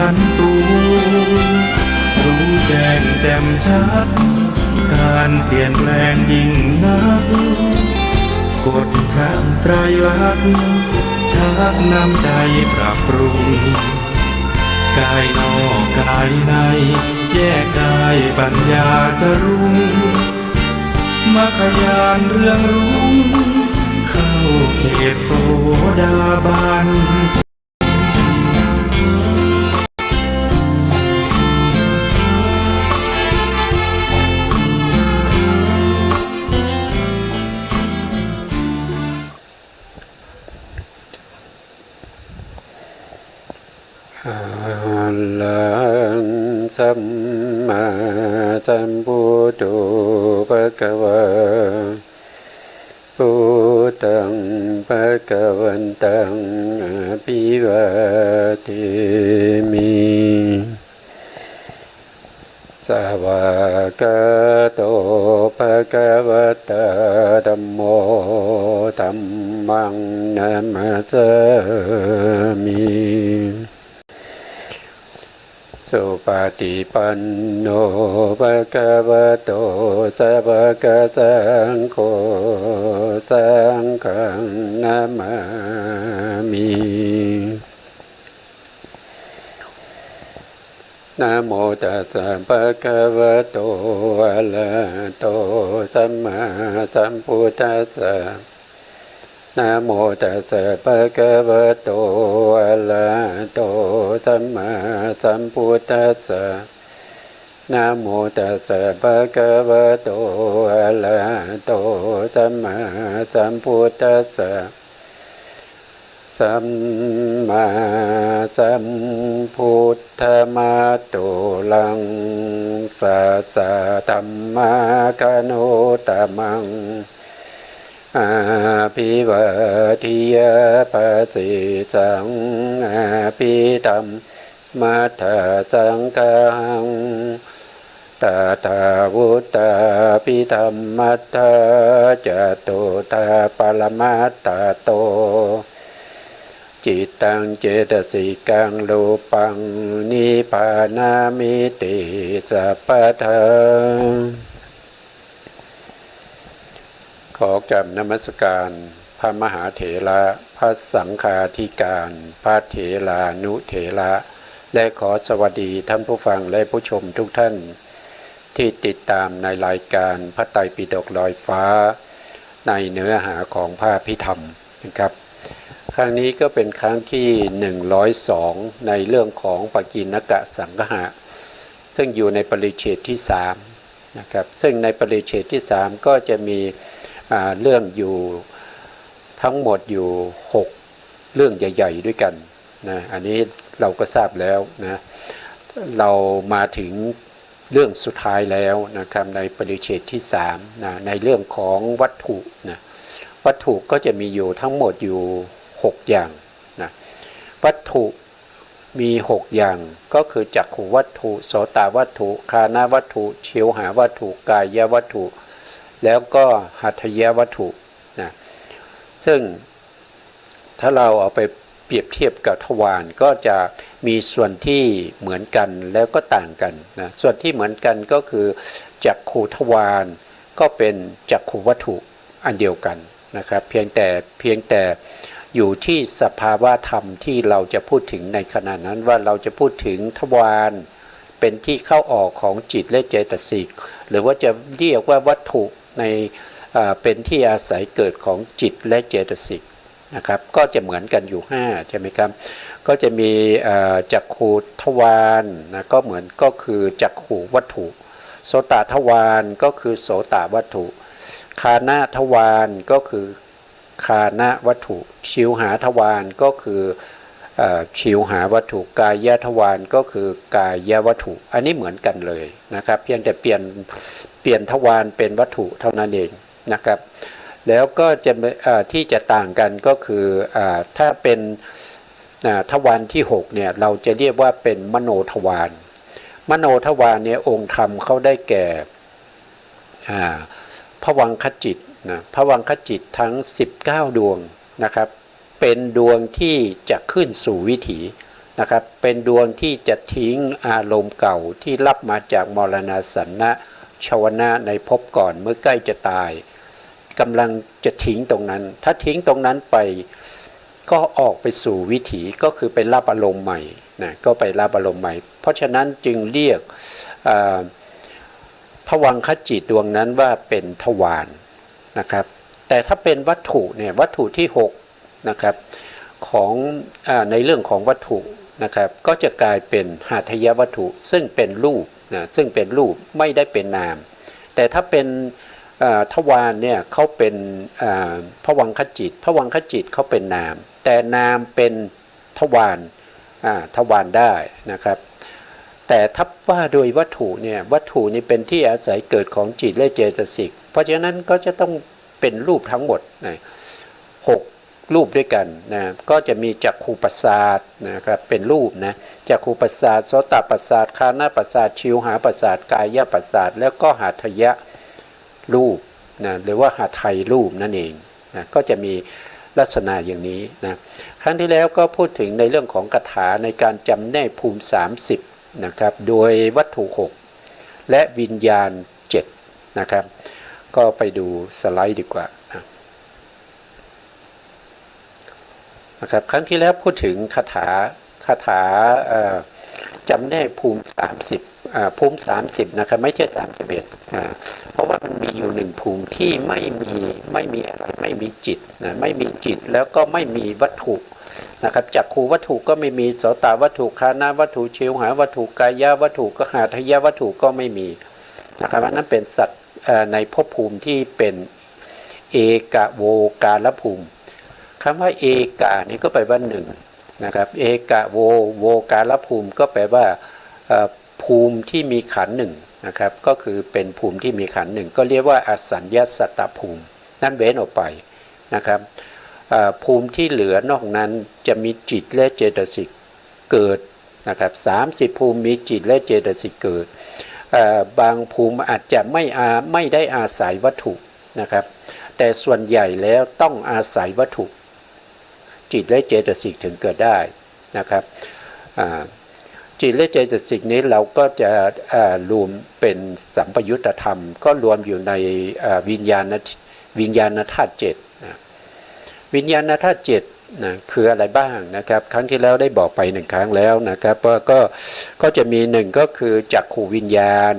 ชั้นสูงรู้แจ้งแจ่มชัดการเปลี่ยนแปลงยิ่งนักกฎพระไตรลักษณ์ชักนำใจปรับปรุงกายนอกกายในแยกกายปัญญาจะรุ่งมรรคญาณเรื่องรุ่งเข้าเขตโสดาบันอะระหังสัมมาสัมพุทโธภะคะวะพุทธังภะคะวันตังอะภิวาเทมิสวากขาโตภะคะวะตาธัมโมธัมมังนัมมัสสามิสุปฏิปันโนภะคะวะโตสาวกสังโฆสังฆังนามามินะโมตัสสะภะคะวะโตอะระหะโตสัมมาสัมพุทธัสสะนะโมตัสสะภะคะวะโตอะระหะโตสัมมาสัมพุทธัสสะนะโมตัสสะภะคะวะโตอะระหะโตสัมมาสัมพุทธัสสะสัมมาสัมพุทธมาตุลังสัสสะธัมมาคโนตมังอาภิวาทิยาปัสสิสังอาภิธัมมัทธสังฆังตถาวุตตาภิธัมมัทธจตุตาปรมัตถโตจิตตังเจตสิกังรูปังนิพพานามิติสัพพทังขอกราบนมัสการพระมหาเถระพระสังฆาธิการพระเถรานุเถระและขอสวัสดีท่านผู้ฟังและผู้ชมทุกท่านที่ติดตามในรายการพระไตรปิฎกลอยฟ้าในเนื้อหาของพระอภิธรรมนะครับครั้งนี้ก็เป็นครั้งที่102ในเรื่องของปกิณกสังฆะซึ่งอยู่ในปริเฉดที่3นะครับซึ่งในปริเฉดที่3ก็จะมีเรื่องอยู่ทั้งหมดอยู่6เรื่องใหญ่ๆด้วยกันนะอันนี้เราก็ทราบแล้วนะเรามาถึงเรื่องสุดท้ายแล้วนะครับในปริเฉดที่3นะในเรื่องของวัตถุนะวัตถุก็จะมีอยู่ทั้งหมดอยู่6อย่างนะวัตถุมี6อย่างก็คือจักขุวัตถุโสตวัตถุคานะวัตถุชิวหาวัตถุกายวัตถุแล้วก็หัตถยวัตถุนะซึ่งถ้าเราเอาไปเปรียบเทียบกับทวารก็จะมีส่วนที่เหมือนกันแล้วก็ต่างกันนะส่วนที่เหมือนกันก็คือจักขุทวารก็เป็นจักขุวัตถุอันเดียวกันนะครับเพียงแต่อยู่ที่สภาวะธรรมที่เราจะพูดถึงในขณะนั้นว่าเราจะพูดถึงทวารเป็นที่เข้าออกของจิตและเจตสิกหรือว่าจะเรียกว่าวัตถุในเป็นที่อาศัยเกิดของจิตและเจตสิกนะครับก็จะเหมือนกันอยู่5ใช่ไหมครับก็จะมีจักขุทวารนะก็คือจักขุวัตถุโสตทวารก็คือโสตวัตถุคานะทวารก็คือคานะวัตถุชิวหาทวารก็คือชิวหาวัตถุกายทวารก็คือกายวัตถุอันนี้เหมือนกันเลยนะครับเพียงแต่เปลี่ยนทวารเป็นวัตถุเท่านั้นเองนะครับแล้วก็จะที่จะต่างกันก็คือถ้าเป็นทวารที่6เนี่ยเราจะเรียกว่าเป็นมโนทวารมโนทวารเนี่ยองค์ธรรมเขาได้แก่ภวังคจิตนะภวังคจิตทั้ง19ดวงนะครับเป็นดวงที่จะขึ้นสู่วิถี นะครับเป็นดวงที่จะทิ้งอารมณ์เก่าที่รับมาจากมรณสันนะชวนะในภพก่อนเมื่อใกล้จะตายกำลังจะทิ้งตรงนั้นถ้าทิ้งตรงนั้นไปก็ออกไปสู่วิถีก็คือไปรับอารมณ์ใหม่นะก็ไปรับอารมณ์ใหม่เพราะฉะนั้นจึงเรียกภวังคจิตดวงนั้นว่าเป็นทวารนะครับแต่ถ้าเป็นวัตถุเนี่ยวัตถุที่6นะครับของในเรื่องของวัตถุนะครับก็จะกลายเป็นหาทยวัตถุซึ่งเป็นรูปนะซึ่งเป็นรูปไม่ได้เป็นนามแต่ถ้าเป็นทวารเนี่ยเขาเป็นภวังคจิตภวังคจิตเขาเป็นนามแต่นามเป็นทวารทวารได้นะครับแต่ถ้าว่าโดยวัตถุเนี่ยวัตถุนี่เป็นที่อาศัยเกิดของจิตและเจตสิกเพราะฉะนั้นก็จะต้องเป็นรูปทั้งหมดนะ6รูปด้วยกันนะก็จะมีจักขุประสาทนะครับเป็นรูปนะจักขุประสาทโสตประสาทคานะประสาทชิวหาประสาทกายประสาทแล้วก็หาทยะรูปนะหรือว่าหาไทยรูปนั่นเองนะก็จะมีลักษณะอย่างนี้นะครั้งที่แล้วก็พูดถึงในเรื่องของคาถาในการจำแนกภูมิ30นะครับโดยวัตถุ6และวิญญาณ7นะครับก็ไปดูสไลด์ดีกว่านะครับครั้งที่แล้วพูดถึงคาถาจำแนกภูมิ30ภูมิ30นะครับไม่ใช่31เพราะว่ามันมีอยู่1ภูมิที่ไม่มีอะไรไม่มีจิตนะไม่มีจิตแล้วก็ไม่มีวัตถุนะครับจักขูวัตถุก็ไม่มีโสตวัตถุคานะวัตถุชิวหาวัตถุกายวัตถุก็หาทยวัตถุก็ไม่มีนะครับนั้นเป็นสัตว์ในภพภูมิที่เป็นเอกโวกาลภูมิคำว่าเอกานี่ก็แปลว่าหนึ่งนะครับเอกโวกาลภูมิก็แปลว่าภูมิที่มีขันธ์หนึ่งนะครับก็คือเป็นภูมิที่มีขันธ์หนึ่งก็เรียกว่าอสัญญาสัตตภูมินั่นเว้นออกไปนะครับภูมิที่เหลือนอกนั้นจะมีจิตและเจตสิกเกิดนะครับ30ภูมิมีจิตและเจตสิกเกิดบางภูมิอาจจะไม่ได้อาศัยวัตถุนะครับแต่ส่วนใหญ่แล้วต้องอาศัยวัตถุจิตและเจตสิกถึงเกิดได้นะครับจิตและเจตสิกนี้เราก็จะรวมเป็นสัมปยุตธรรมก็รวมอยู่ในวิญญาณธาตุ7วิญญาณธาตุ7นะคืออะไรบ้างนะครับครั้งที่แล้วได้บอกไป1ครั้งแล้วนะครับก็จะมี1ก็คือจักขูวิญญาณ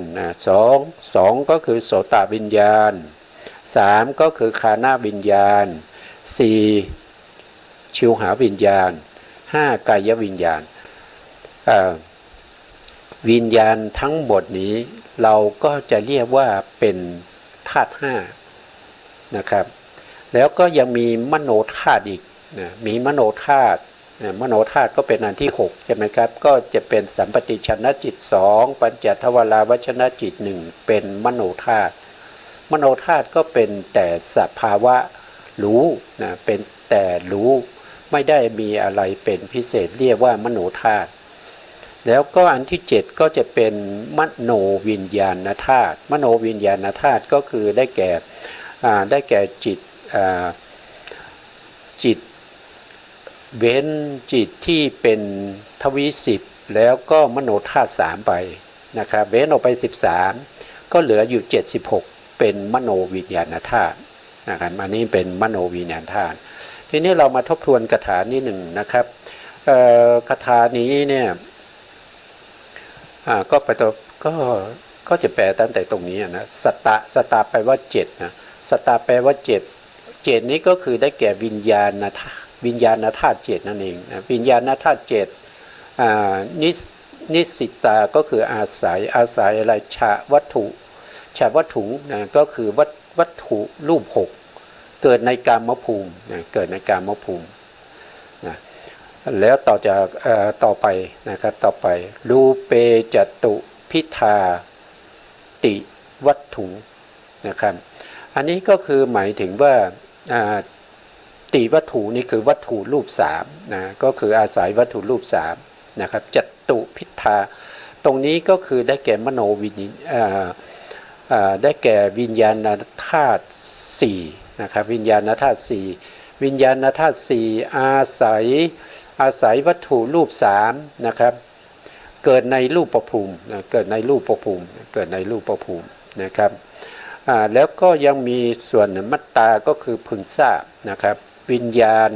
2ก็คือโสตวิญญาณ3ก็คือคานะวิญญาณ4ชิวหาวิญญาณ5กายวิญญาณวิญญาณทั้งหมดนี้เราก็จะเรียกว่าเป็นธาตุ5นะครับแล้วก็ยังมีมโนธาตุอีกนะมีมโนธาตุมโนธาตุก็เป็นอันที่6ใช่ไหมครับก็จะเป็นสัมปติชนะจิต2ปัญจทวาราวชนะจิต1เป็นมโนธาตุมโนธาตุก็เป็นแต่สภาวะรู้นะเป็นแต่รู้ไม่ได้มีอะไรเป็นพิเศษเรียกว่ามโนธาตุแล้วก็อันที่7ก็จะเป็นมโนวิญญาณธาตุมโนวิญญาณธาตุก็คือได้แก่จิตเว้นจิตที่เป็นทวิ10แล้วก็มโนธาตุ3ไปนะครับเว้นออกไป13ก็เหลืออยู่76เป็นมโนวิญญาณธาตุนะครับอันนี้เป็นมโนวิญญาณธาตุทีนี้เรามาทบทวนคาถานี้หนึ่งนะครับคาถานี้เนี่ยก็จะแปลตั้งแต่ตรงนี้นะสตาแปลว่า7นะสตาแปลว่า7นี้ก็คือได้แก่วิญญาณธาตุ7นั่นเองนะวิญญาณธาตุ7นิสิตาก็คืออาศัยอะไรฉะวัตถุนะก็คือวัตถุรูป6เกิดในกามภูมินะเกิดในกามภูมินะแล้วต่อไปนะครับต่อไปรูเปจตุพิธาติวัตถุนะครับอันนี้ก็คือหมายถึงว่าติวัตถุนี่คือวัตถุรูป3นะก็คืออาศัยวัตถุรูป3นะครับจตุพิธาตรงนี้ก็คือได้แก่มโนวิญญาณได้แก่วิญญาณธาตุ4นะครับวิญญาณธาตุ4วิญญาณธาตุ4อาศัย อาศัยวัตถุรูปสามนะครับเกิดในรูปภูมิเกิดในรูปภูมิเกิดในรูปภูมินะครับแล้วก็ยังมีส่วนมัตตาก็คือพึงทราบนะครับวิญญาณ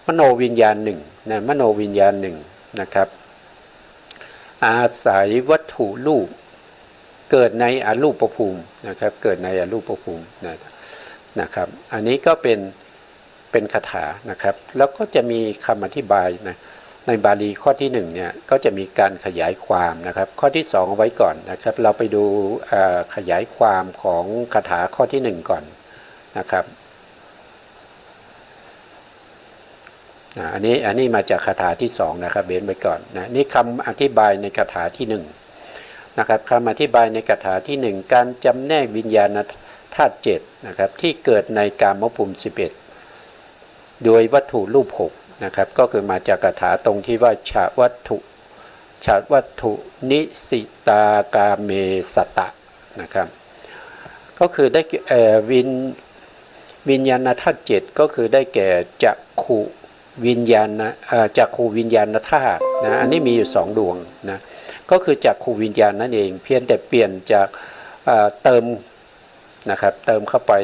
มโนวิญญาณหนึ่งนะมโนวิญญาณหนึ่งนะครับอาศัยวัตถุรูปเกิดในอรูปภูมินะครับเกิดในอรูปภูมินะครับอันนี้ก็เป็นคาถานะครับแล้วก็จะมีคำอธิบายนะในบาลีข้อที่1เนี่ยก็จะมีการขยายความนะครับข้อที่2เอาไว้ก่อนนะครับเราไปดูขยายความของคาถาข้อที่1ก่อนนะครับอันนี้มาจากคาถาที่2นะครับเว้นไว้ก่อนนะนี่คำอธิบายในคาถาที่1นะครับคำอธิบายในคาถาที่1การจำแนกวิญญาณธาตุ7นะครับที่เกิดในกามภูมิ11โดยวัตถุรูป6นะครับก็คือมาจากคาถาตรงที่ว่าฉะวัตถุนิสิตากาเมสตะนะครับก็คือได้วิญญาณธาตุ7ก็คือได้แก่จักขุวิญญาณจักขุวิญญาณธาตุนะอันนี้มีอยู่2ดวงนะก็คือจักขุวิญญาณนั่นเองเพียงแต่เปลี่ยนจากเติมนะครับเติมเข้าไป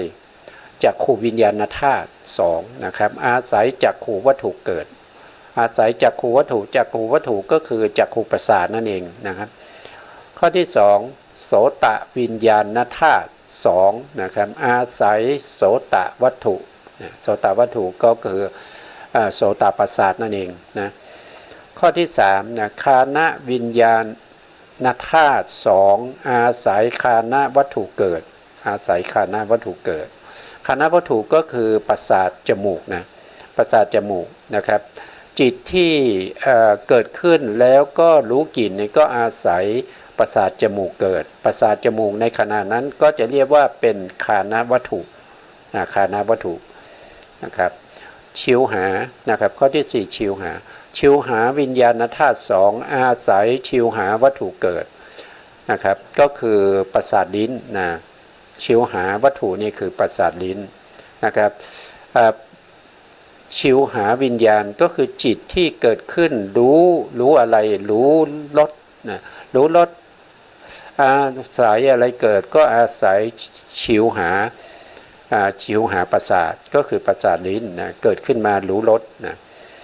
จักขุวิญญาณธาตุ2นะครับอาศัยจักขุวัตถุเกิดอาศัยจักขุวัตถุก็คือจักขุประสาทนั่นเองนะครับข้อที่2โสตวิญญาณธาตุ2นะครับอาศัยโสตวัตถุโสตวัตถุก็คือโสตประสาทนั่นเองนะข้อที่3นะคานะวิญญาณธาตุ2อาศัยคานะวัตถุเกิดอาศัยคานะวัตถุเกิดคานะวัตถุก็คือประสาทจมูกนะประสาทจมูกนะครับจิตที่เกิดขึ้นแล้วก็รู้กลิ่นนี่ก็อาศัยประสาทจมูกเกิดประสาทจมูกในขณะนั้นก็จะเรียกว่าเป็นคานะวัตถุคานะวัตถุนะครับชิวหานะครับข้อที่4ชิวหาวิญญาณธาตุ2อาศัยชิวหาวัตถุเกิดนะครับก็คือประสาทลิ้นนะชิวหาวัตถุนี่คือประสาทลิ้นนะครับชิวหาวิญญาณก็คือจิตที่เกิดขึ้นรู้อะไรรู้รสนะรู้รสอาศัยอะไรเกิดก็อาศัยชิวหาประสาทก็คือประสาทลิ้นนะเกิดขึ้นมารู้รสนะ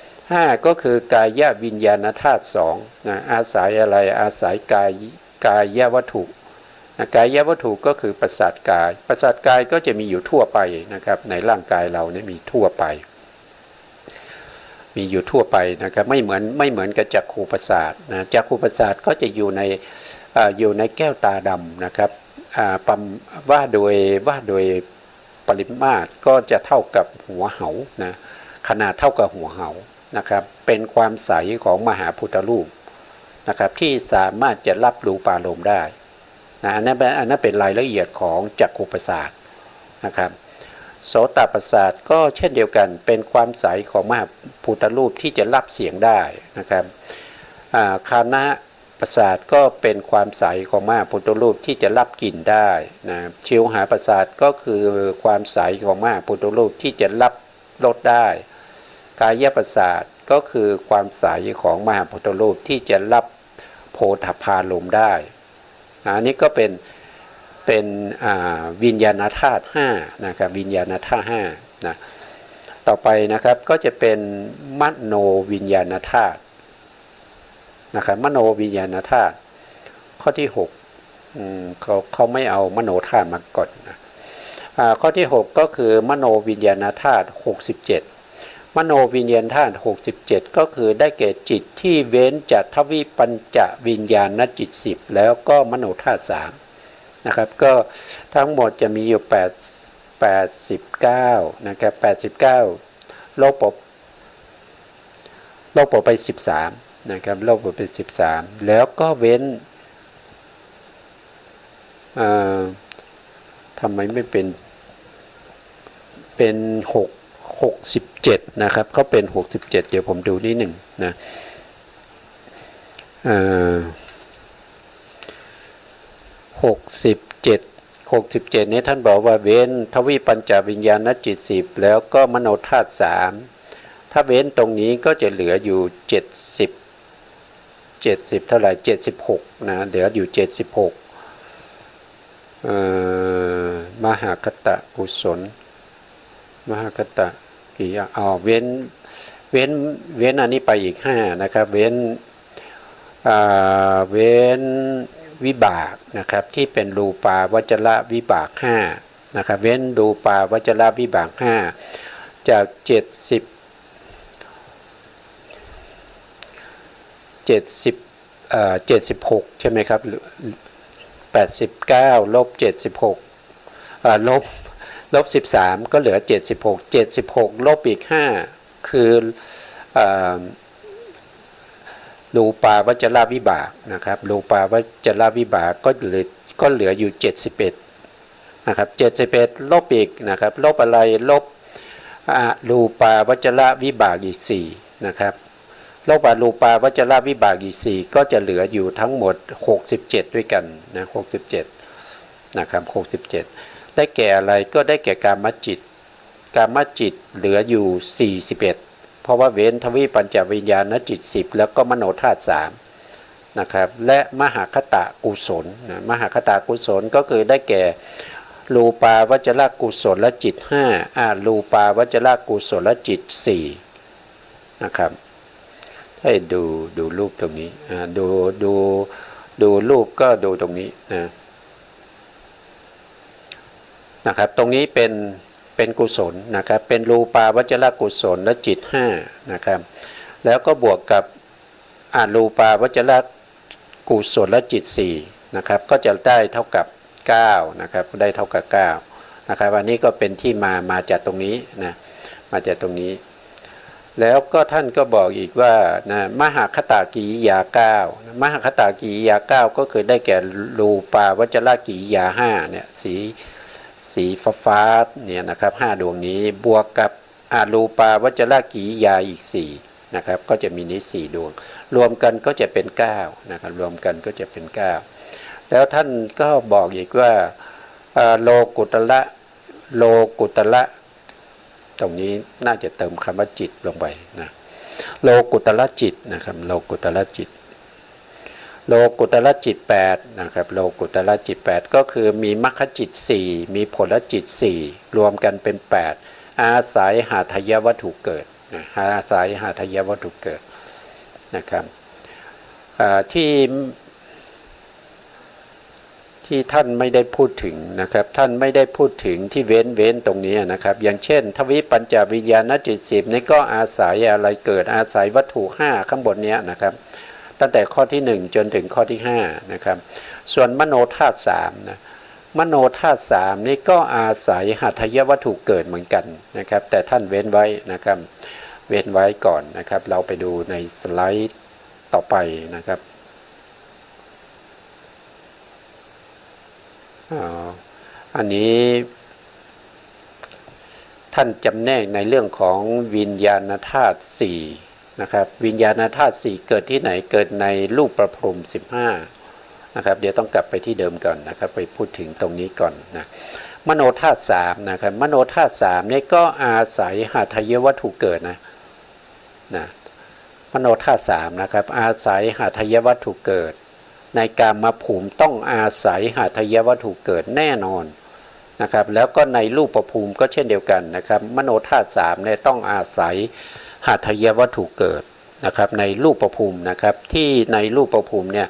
5ก็คือกายวิญญาณธาตุ2นะอาศัยอะไรอาศัยกายวัตถุกายวัตถุก็คือประสาทกายก็จะมีอยู่ทั่วไปนะครับในร่างกายเราเนี่ยมีทั่วไปนะครับไม่เหมือนกับจักขุประสาทนะจักขุประสาทก็จะอยู่ในแก้วตาดำนะครับว่าโดยปริมาตรก็จะเท่ากับหัวเหานะขนาดเท่ากับหัวเหานะครับเป็นความใสของมหาพุทธรูปนะครับที่สามารถจะรับรู้ปารมณ์ได้นะอันนั้นเป็นรายละเอียดของจักขุประสาทนะครับโสตประสาทก็เช่นเดียวกันเป็นความใสของมหาพุทธรูปที่จะรับเสียงได้นะครับคานะประสาทก็เป็นความใสของมหาพุทธรูปที่จะรับกลิ่นได้นะชิวหาประสาทก็คือความใสของมหาพุทธรูปที่จะรับรสได้กายประสาทก็คือความใสของมหาพุทธรูปที่จะรับโผฏฐัพพารมณ์ได้อันนี้ก็เป็นวิญญาณธาตุ5นะครับวิญญาณธาตุ5นะต่อไปนะครับก็จะเป็นมโนวิญญาณธาตุนะครับมโนวิญญาณธาตุข้อที่6เขาไม่เอามโนธาตุมาก่อนนะข้อที่6ก็คือมโนวิญญาณธาตุ67มโนวิญญาณธาตุ67ก็คือได้แก่จิตที่เว้นจากทวิปัญจวิญญาณจิต10แล้วก็มโนธาตุ3นะครับก็ทั้งหมดจะมีอยู่89นะครับ89ลบไป13นะครับลบไป13แล้วก็เว้นทำไมไม่เป็น67นะครับเขาเป็น67เดี๋ยวผมดูนิดหนึ่งนะ67นี้ท่านบอกว่าเว้นทวิปัญจวิญญาณจิต10แล้วก็มโนธาตุ3ท ถ้าเว้นตรงนี้ก็จะเหลืออยู่70เท่าไหร่76นะเหลืออยู่76มหคตกุศลมหคตกี่เว้นอันนี้ไปอีก5นะครับเว้นวิบากนะครับที่เป็นรูปาวจรวิบาก5นะครับเว้นรูปาวจรวิบาก5จาก76ใช่ไหมครับ89ลบ76ลบ13ก็เหลือ76ลบอีก5คือรูปาวจรวิบากนะครับรูปาวจรวิบากก็เหลืออยู่71นะครับ71ลบอีกนะครับลบอะไรลบรูปาวจรวิบากอีก4นะครับลบรูปาวจรวิบากอีก4ก็จะเหลืออยู่ทั้งหมด67ด้วยกันนะ67นะครับ67ได้แก่อะไรก็ได้แก่กามจิตเหลืออยู่41เพราะว่าเว้นทวิปัญจวิญญาณจิต10แล้วก็มโนธาตุ3นะครับและมหคตกุศลนะมหคตกุศลก็คือได้แก่รูปาวจรกุศลและจิต5รูปาวจรกุศลและจิต4นะครับให้ดูรูปตรงนี้ดูรูปก็ดูตรงนี้นะครับตรงนี้เป็นกุศลนะครับเป็นรูปาวจรกุศลและจิต5นะครับแล้วก็บวกกับรูปาวจรกุศลและจิต4นะครับก็จะได้เท่ากับ9นะครับได้เท่ากับ9นะครับอันนี้ก็เป็นที่มาจากตรงนี้นะมาจากตรงนี้แล้วก็ท่านก็บอกอีกว่านะมหคตกิริยา9มหคตกิริยา9ก็คือได้แก่รูปาวจรกิริยา5เนี่ยสีฟ้าเนี่ยนะครับ5ดวงนี้บวกกับรูปาวจรกิริยาอีก4นะครับก็จะมีนี้4ดวงรวมกันก็จะเป็น9นะครับรวมกันก็จะเป็น9แล้วท่านก็บอกอีกว่าโลกุตระตรงนี้น่าจะเติมคำว่าจิตลงไปนะโลกุตระจิตนะครับโลกุตระจิต8นะครับโลกุตระจิต8ก็คือมีมรรคจิต4มีผลจิต4รวมกันเป็น8อาศัยหาทายวัตถุเกิดอาศัยหาทายวัตถุเกิดนะครับที่ท่านไม่ได้พูดถึงนะครับท่านไม่ได้พูดถึงที่เว้นตรงนี้นะครับอย่างเช่นทวิปัญจวิญญาณจิต10นี่ก็อาศัยอะไรเกิดอาศัยวัตถุ5ข้างบนนี้นะครับตั้งแต่ข้อที่1จนถึงข้อที่5นะครับส่วนมโนธาตุ3นะมโนธาตุ3นี่ก็อาศัยหัตถยวัตถุเกิดเหมือนกันนะครับแต่ท่านเว้นไว้นะครับเว้นไว้ก่อนนะครับเราไปดูในสไลด์ต่อไปนะครับอันนี้ท่านจำแนกในเรื่องของวิญญาณธาตุ4นะครับวิญญาณธาตุ4เกิดที่ไหนเกิดในรูปประพรหม15นะครับเดี๋ยวต้องกลับไปที่เดิมก่อนนะครับไปพูดถึงตรงนี้ก่อนนะมโนธาตุ3นะครับมโนธาตุ3นี่ก็อาศัยหัตถยวัตถุเกิดนะมโนธาตุ3นะครับอาศัยหัตถยวัตถุเกิดในกามภูมิต้องอาศัยหัตถยวัตถุเกิดแน่นอนนะครับแล้วก็ในรูปภูมิก็เช่นเดียวกันนะครับมโนธาตุ3เนี่ยต้องอาศัยหัตถยวัตถุเกิดนะครับในรูปภูมินะครับที่ในรูปภูมิเนี่ย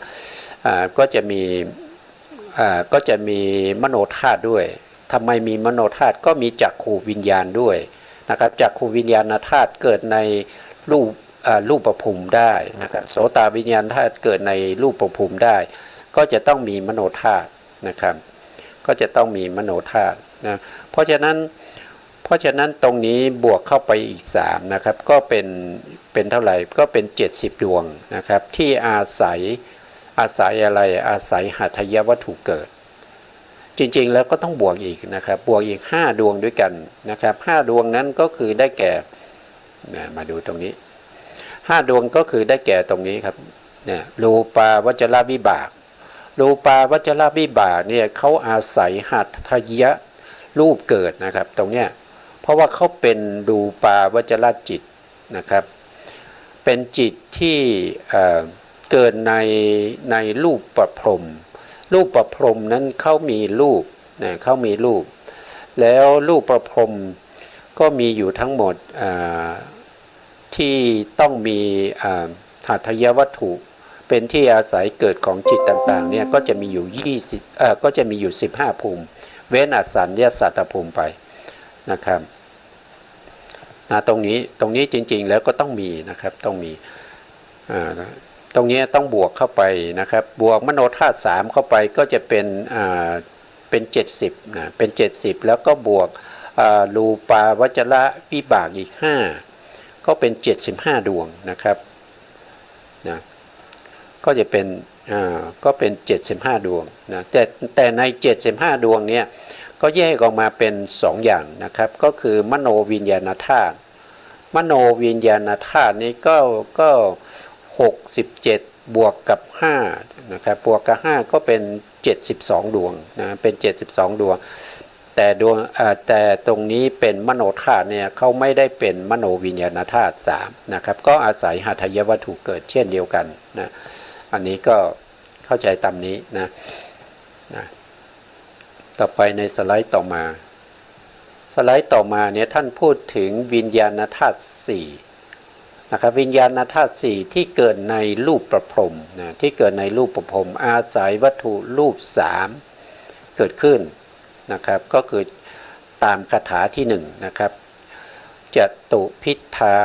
ก็จะมีมโนธาตุด้วยทำไมมีมโนธาตุก็มีจักขูวิญญาณด้วยนะครับจักขูวิญญาณธาตุเกิดในรูปภูมิได้นะครับโสตวิญญาณธาตุเกิดในรูปภูมิได้ก็จะต้องมีมโนธาตุนะครับก็จะต้องมีมโนธาตุนะเพราะฉะนั้นตรงนี้บวกเข้าไปอีก3นะครับก็เป็นเท่าไหร่ก็เป็น70ดวงนะครับที่อาศัยอะไรอาศัยหัตถยวัตถุเกิดจริงๆแล้วก็ต้องบวกอีกนะครับบวกอีก5ดวงด้วยกันนะครับ5ดวงนั้นก็คือได้แก่มาดูตรงนี้5ดวงก็คือได้แก่ตรงนี้ครับเนี่ยรูปาวจรวิบากรูปาวจรวิบากเนี่ยเขาอาศัยหัตถยรูปเกิดนะครับตรงเนี้ยเพราะว่าเขาเป็นรูปาวจรจิต นะครับเป็นจิตที่เกิดในรูปประพรหมรูปประพรหมนั้นเขามีรูปนะเขามีรูปแล้วรูปประพรหมก็มีอยู่ทั้งหมดที่ต้องมีหัตถยวัตถุเป็นที่อาศัยเกิดของจิตต่างๆเนี่ยก็จะมีอยู่20ก็จะมีอยู่15ภูมิเว้นอสัญญาสัตตภูมิไปนะครับตรงนี้จริงๆแล้วก็ต้องมีนะครับต้องมีตรงนี้ต้องบวกเข้าไปนะครับบวกมโนธาตุ3เข้าไปก็จะเป็น70นะเป็น70แล้วก็บวกรูปาวจระวิบากอีก5ก็เป็น75ดวงนะครับนะก็จะเป็นก็เป็น75ดวงนะแต่ใน75ดวงเนี่ยก็แยกออกมาเป็น2อย่างนะครับก็คือมโนวิญญาณธาตุมโนวิญญาณธาตุนี้ก็67บวกกับ5นะครับบวกกับ5ก็เป็น72ดวงนะเป็น72ดวงแต่ตรงนี้เป็นมโนธาตุเนี่ยเขาไม่ได้เป็นมโนวิญญาณธาตุ3นะครับก็อาศัยหัตถยวัตถุเกิดเช่นเดียวกันนะอันนี้ก็เข้าใจตามนี้นะต่อไปในสไลด์ต่อมาเนี่ยท่านพูดถึงวิญญาณธาตุ4นะครับวิญญาณธาตุ4ที่เกิดในรูปประพรหมนะที่เกิดในรูปประพรหมอาศัยวัตถุรูป3เกิดขึ้นนะครับก็คือตามคาถาที่1นะครับจตุพิธา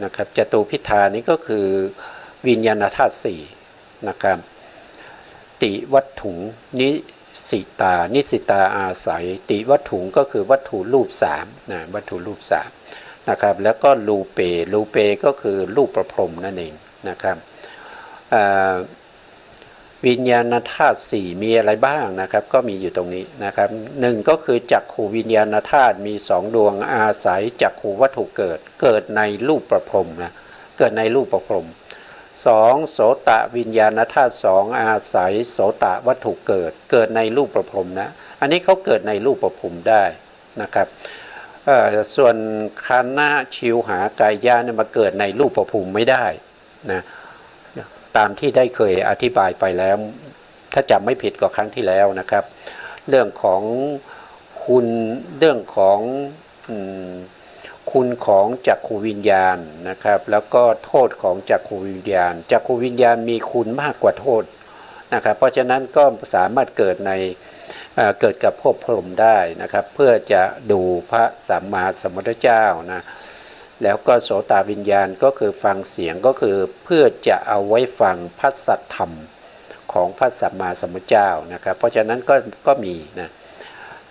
นะครับจตุพิธานี้ก็คือวิญญาณธาตุ4นะครับติวัตถุนิสิตาอาศัยติวัตถุก็คือวัตถุรูป3นะวัตถุรูป3นะครับแล้วก็รูเปก็คือรูปประพรหมนั่นเองนะครับวิญญาณธาตุ4มีอะไรบ้างนะครับก็มีอยู่ตรงนี้นะครับ1ก็คือจักขูวิญญาณธาตุมี2ดวงอาศัยจักขูวัตถุเกิดในรูปประพรหมนะเกิดในรูปประพรหม2โสตวิญญาณธาตุ2อาศัยโสตวัตถุเกิดในรูปประพรหมนะอันนี้เขาเกิดในรูปประพรหมได้นะครับส่วนคานะชิวหากายะเนี่ยมาเกิดในรูปประพรหมไม่ได้นะตามที่ได้เคยอธิบายไปแล้วถ้าจำไม่ผิดก็ครั้งที่แล้วนะครับเรื่องของคุณของจักขูวิญญาณนะครับแล้วก็โทษของจักขูวิญญาณจักขูวิญญาณมีคุณมากกว่าโทษนะครับเพราะฉะนั้นก็สามารถเกิดกับภพพรหมได้นะครับเพื่อจะดูพระสัมมาสัมพุทธเจ้านะแล้วก็โสตวิญญาณก็คือฟังเสียงก็คือเพื่อจะเอาไว้ฟังพระสัทธรรมของพระสัมมาสัมพุทธเจ้านะครับเพราะฉะนั้นก็มีนะ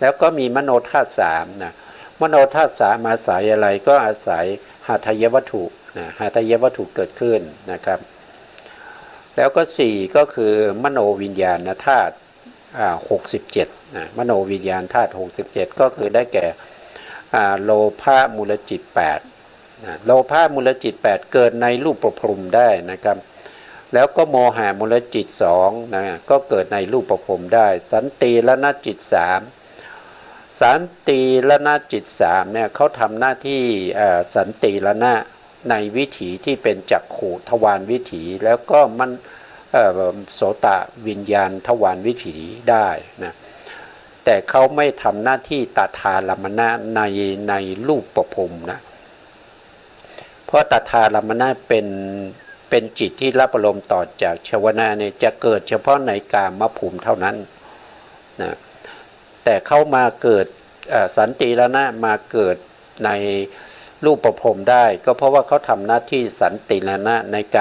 แล้วก็มีมโนธาตุ3นะมโนธาตุ3อาศัยอะไรก็อาศัยหัตถยวัตถุนะหัตถยวัตถุเกิดขึ้นนะครับแล้วก็4ก็คือมโนวิญญาณธาตุ67นะมโนวิญญาณธาตุ67ก็คือได้แก่โลภะมูลจิต8นะโลภะมูลจิต8เกิดในรูปประพรหมได้นะครับแล้วก็โมหะมูลจิต2นะก็เกิดในรูปประพรหมได้สันติละนจิต3สันติละนาจิต3เนี่ยเขาทำหน้าที่สันติละนาในวิถีที่เป็นจักขุทวารวิถีแล้วก็มันโสตวิญญาณทวารวิถีได้นะแต่เขาไม่ทำหน้าที่ตถาลัมมณะในรูปประพรหมนะเพราะตถาลัมมณะเป็นจิตที่รับอารมณ์ต่อจากชวนะเนี่ยจะเกิดเฉพาะในกามภูมิเท่านั้นนะแต่เข้ามาเกิดสันติละนะมาเกิดในรูปประพรหมได้ก็เพราะว่าเขาทำหน้าที่สันติละนะในก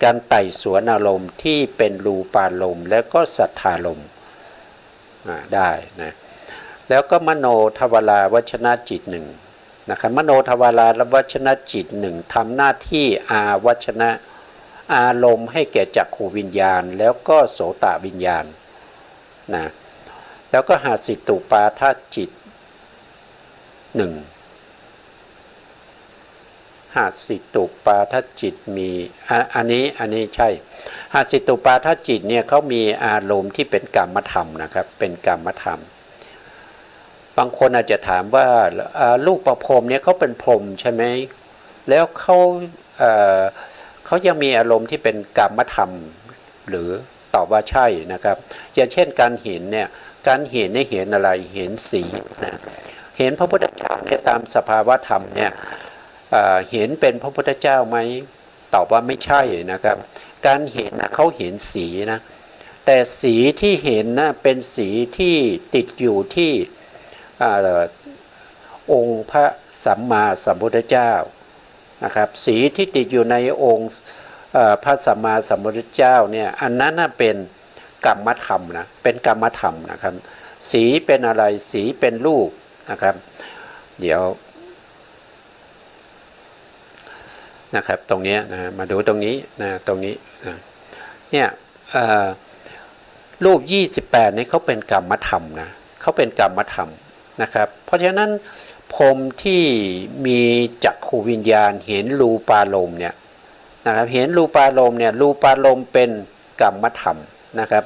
ารไต่สวนอารมณ์ที่เป็นรูปารมณ์และก็สัทธารมณ์ได้นะแล้วก็มโนทวาราวชนะจิต1นะครับมโนทวาราวชนะจิต1ทำหน้าที่อาวชนะอารมณ์ให้แก่จักขูวิญญาณแล้วก็โสตวิญญาณนะแล้วก็หาสิตุปาทจิต1หาสิตุปาทจิตมีอันนี้ใช่หาสิตุปาทจิตเนี่ยเขามีอารมณ์ที่เป็นกามธรรมนะครับเป็นกามธรรมบางคนอาจจะถามว่าลูกประพรหมเนี่ยเขาเป็นพรหมใช่ไหม แล้วเอ่อเขายังมีอารมณ์ที่เป็นกามธรรมหรือตอบว่าใช่นะครับอย่างเช่นการเห็นเนี่ยการเห็นเนี่ยเห็นอะไรเห็นสีนะเห็นพระพุทธเจ้าเนี่ยตามสภาวะธรรมเนี่ยเห็นเป็นพระพุทธเจ้าไหมตอบว่าไม่ใช่นะครับการเห็นนะเขาเห็นสีนะแต่สีที่เห็นนะเป็นสีที่ติดอยู่ที่องค์พระสัมมาสัมพุทธเจ้านะครับสีที่ติดอยู่ในองค์พระสัมมาสัมพุทธเจ้าเนี่ยอันนั้นเป็นกรรมธรรมนะเป็นกรรมธรรมนะครับสีเป็นอะไรสีเป็นรูปนะครับเดี๋ยวนะครับตรงนี้นะมาดูตรงนี้นะตรงนี้นะเนี่ยรูป28นี่เขาเป็นกรรมธรรมนะเขาเป็นกรรมธรรมนะครับเพราะฉะนั้นพรหมที่มีจักขูวิญญาณเห็นรูปารมณ์เนี่ยนะครับเห็นรูปารมณ์เนี่ยรูปารมณ์เป็นกรรมธรรมนะครับ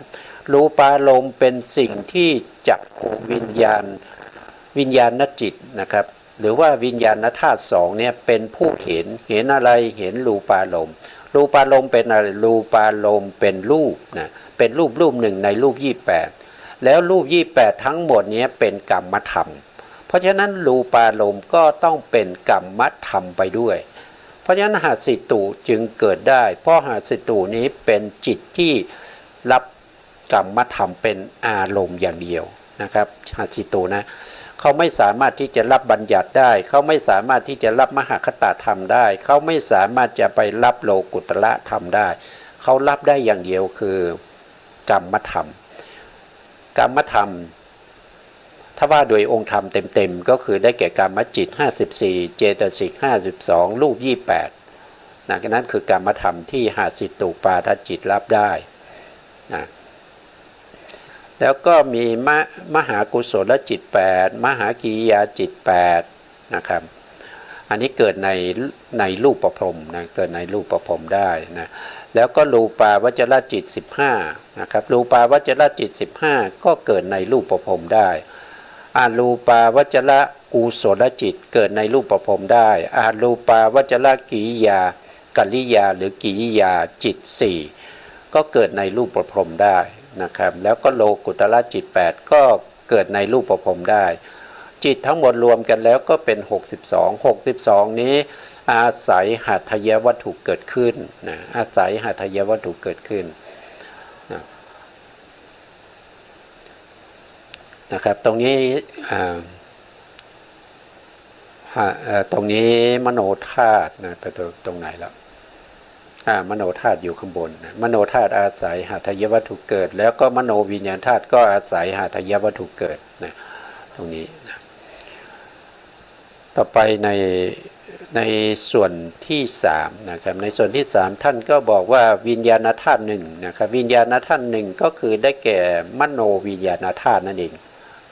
รูปารมณ์เป็นสิ่งที่จักขูวิญญาณจิตนะครับหรือว่าวิญญาณธาตุสองเนี่ยเป็นผู้เห็นอะไรเห็นรูปารมณ์รูปารมณ์เป็นอะไรรูปารมณ์เป็นรูปนะเป็นรูปหนึ่งในรูป28แล้วรูป28ทั้งหมดนี้เป็นกรรมธรรมเพราะฉะนั้นรูปารมณ์ก็ต้องเป็นกรรมธรรมไปด้วยเพราะฉะนั้นหาสิตุจึงเกิดได้เพราะหาสิตุนี้เป็นจิตที่รับกรรมธรรมเป็นอารมณ์อย่างเดียวนะครับหาสิตุนะเขาไม่สามารถที่จะรับบัญญัติได้เขาไม่สามารถที่จะรับมหคตธรรมได้เขาไม่สามารถจะไปรับโลกุตระธรรมได้เขารับได้อย่างเดียวคือกรรมธรรมกรรมธรรมถ้าว่าโดยองค์ธรรมเต็มๆก็คือได้แก่กรรมจิต54เจตสิก52รูป28นะนั้นคือกรรมธรรมที่หาสิตุปาทจิตรับได้นะแล้วก็มีมหากุศลจิต8มหากิริยาจิต8นะครับอันนี้เกิดในรูปประพรหมนะเกิดในรูปประพรหมได้นะแล้วก็รูปาวจรจิต15นะครับรูปาวจรจิต15ก็เกิดในรูปประพรหมได้อารูปาวจรกุศลจิตเกิดในรูปประพรหมได้อารูปาวจรกิริยากัลลิยาหรือกิริยาจิต4ก็เกิดในรูปประพรหมได้นะครับแล้วก็โลกุตระจิต8ก็เกิดในรูปประพรหมได้จิตทั้งหมดรวมกันแล้วก็เป็น62นี้อาศัยหัตถยวัตถุเกิดขึ้นนะอาศัยหัตถยวัตถุเกิดขึ้นนะครับตรงนี้มโนธาตุนะไปตรงไหนแล้วมโนธาตุอยู่ข้างบนนะมโนธาตุอาศัยหัตถยวัตถุเกิดแล้วก็มโนวิญญาณธาตุก็อาศัยหัตถยวัตถุเกิดนะตรงนี้นะต่อไปในส่วนที่3นะครับในส่วนที่3ท่านก็บอกว่าวิญญาณธาตุ1นะครับวิญญาณธาตุ1ก็คือได้แก่มโนวิญญาณธาตุนั่นเอง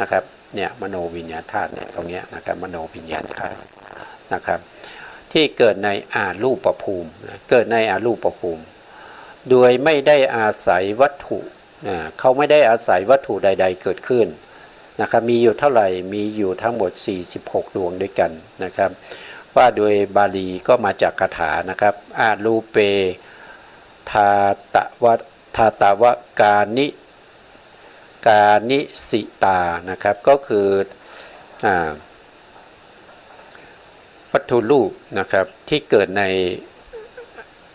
นะครับเนี่ยมโนวิญญาณธาตุเนี่ยตรงนี้นะครับมโนวิญญาณธาตุนะครับที่เกิดในอารูปภูมิเกิดในอารูปภูมิโดยไม่ได้อาศัยวัตถุเขาไม่ได้อาศัยวัตถุใดๆเกิดขึ้นนะครับมีอยู่เท่าไหร่มีอยู่ทั้งหมด46ดวงด้วยกันนะครับว่าโดยบาลีก็มาจากคาถานะครับอารูเปทาตวกานิสิตานะครับก็คือวัตถุรูปนะครับที่เกิดใน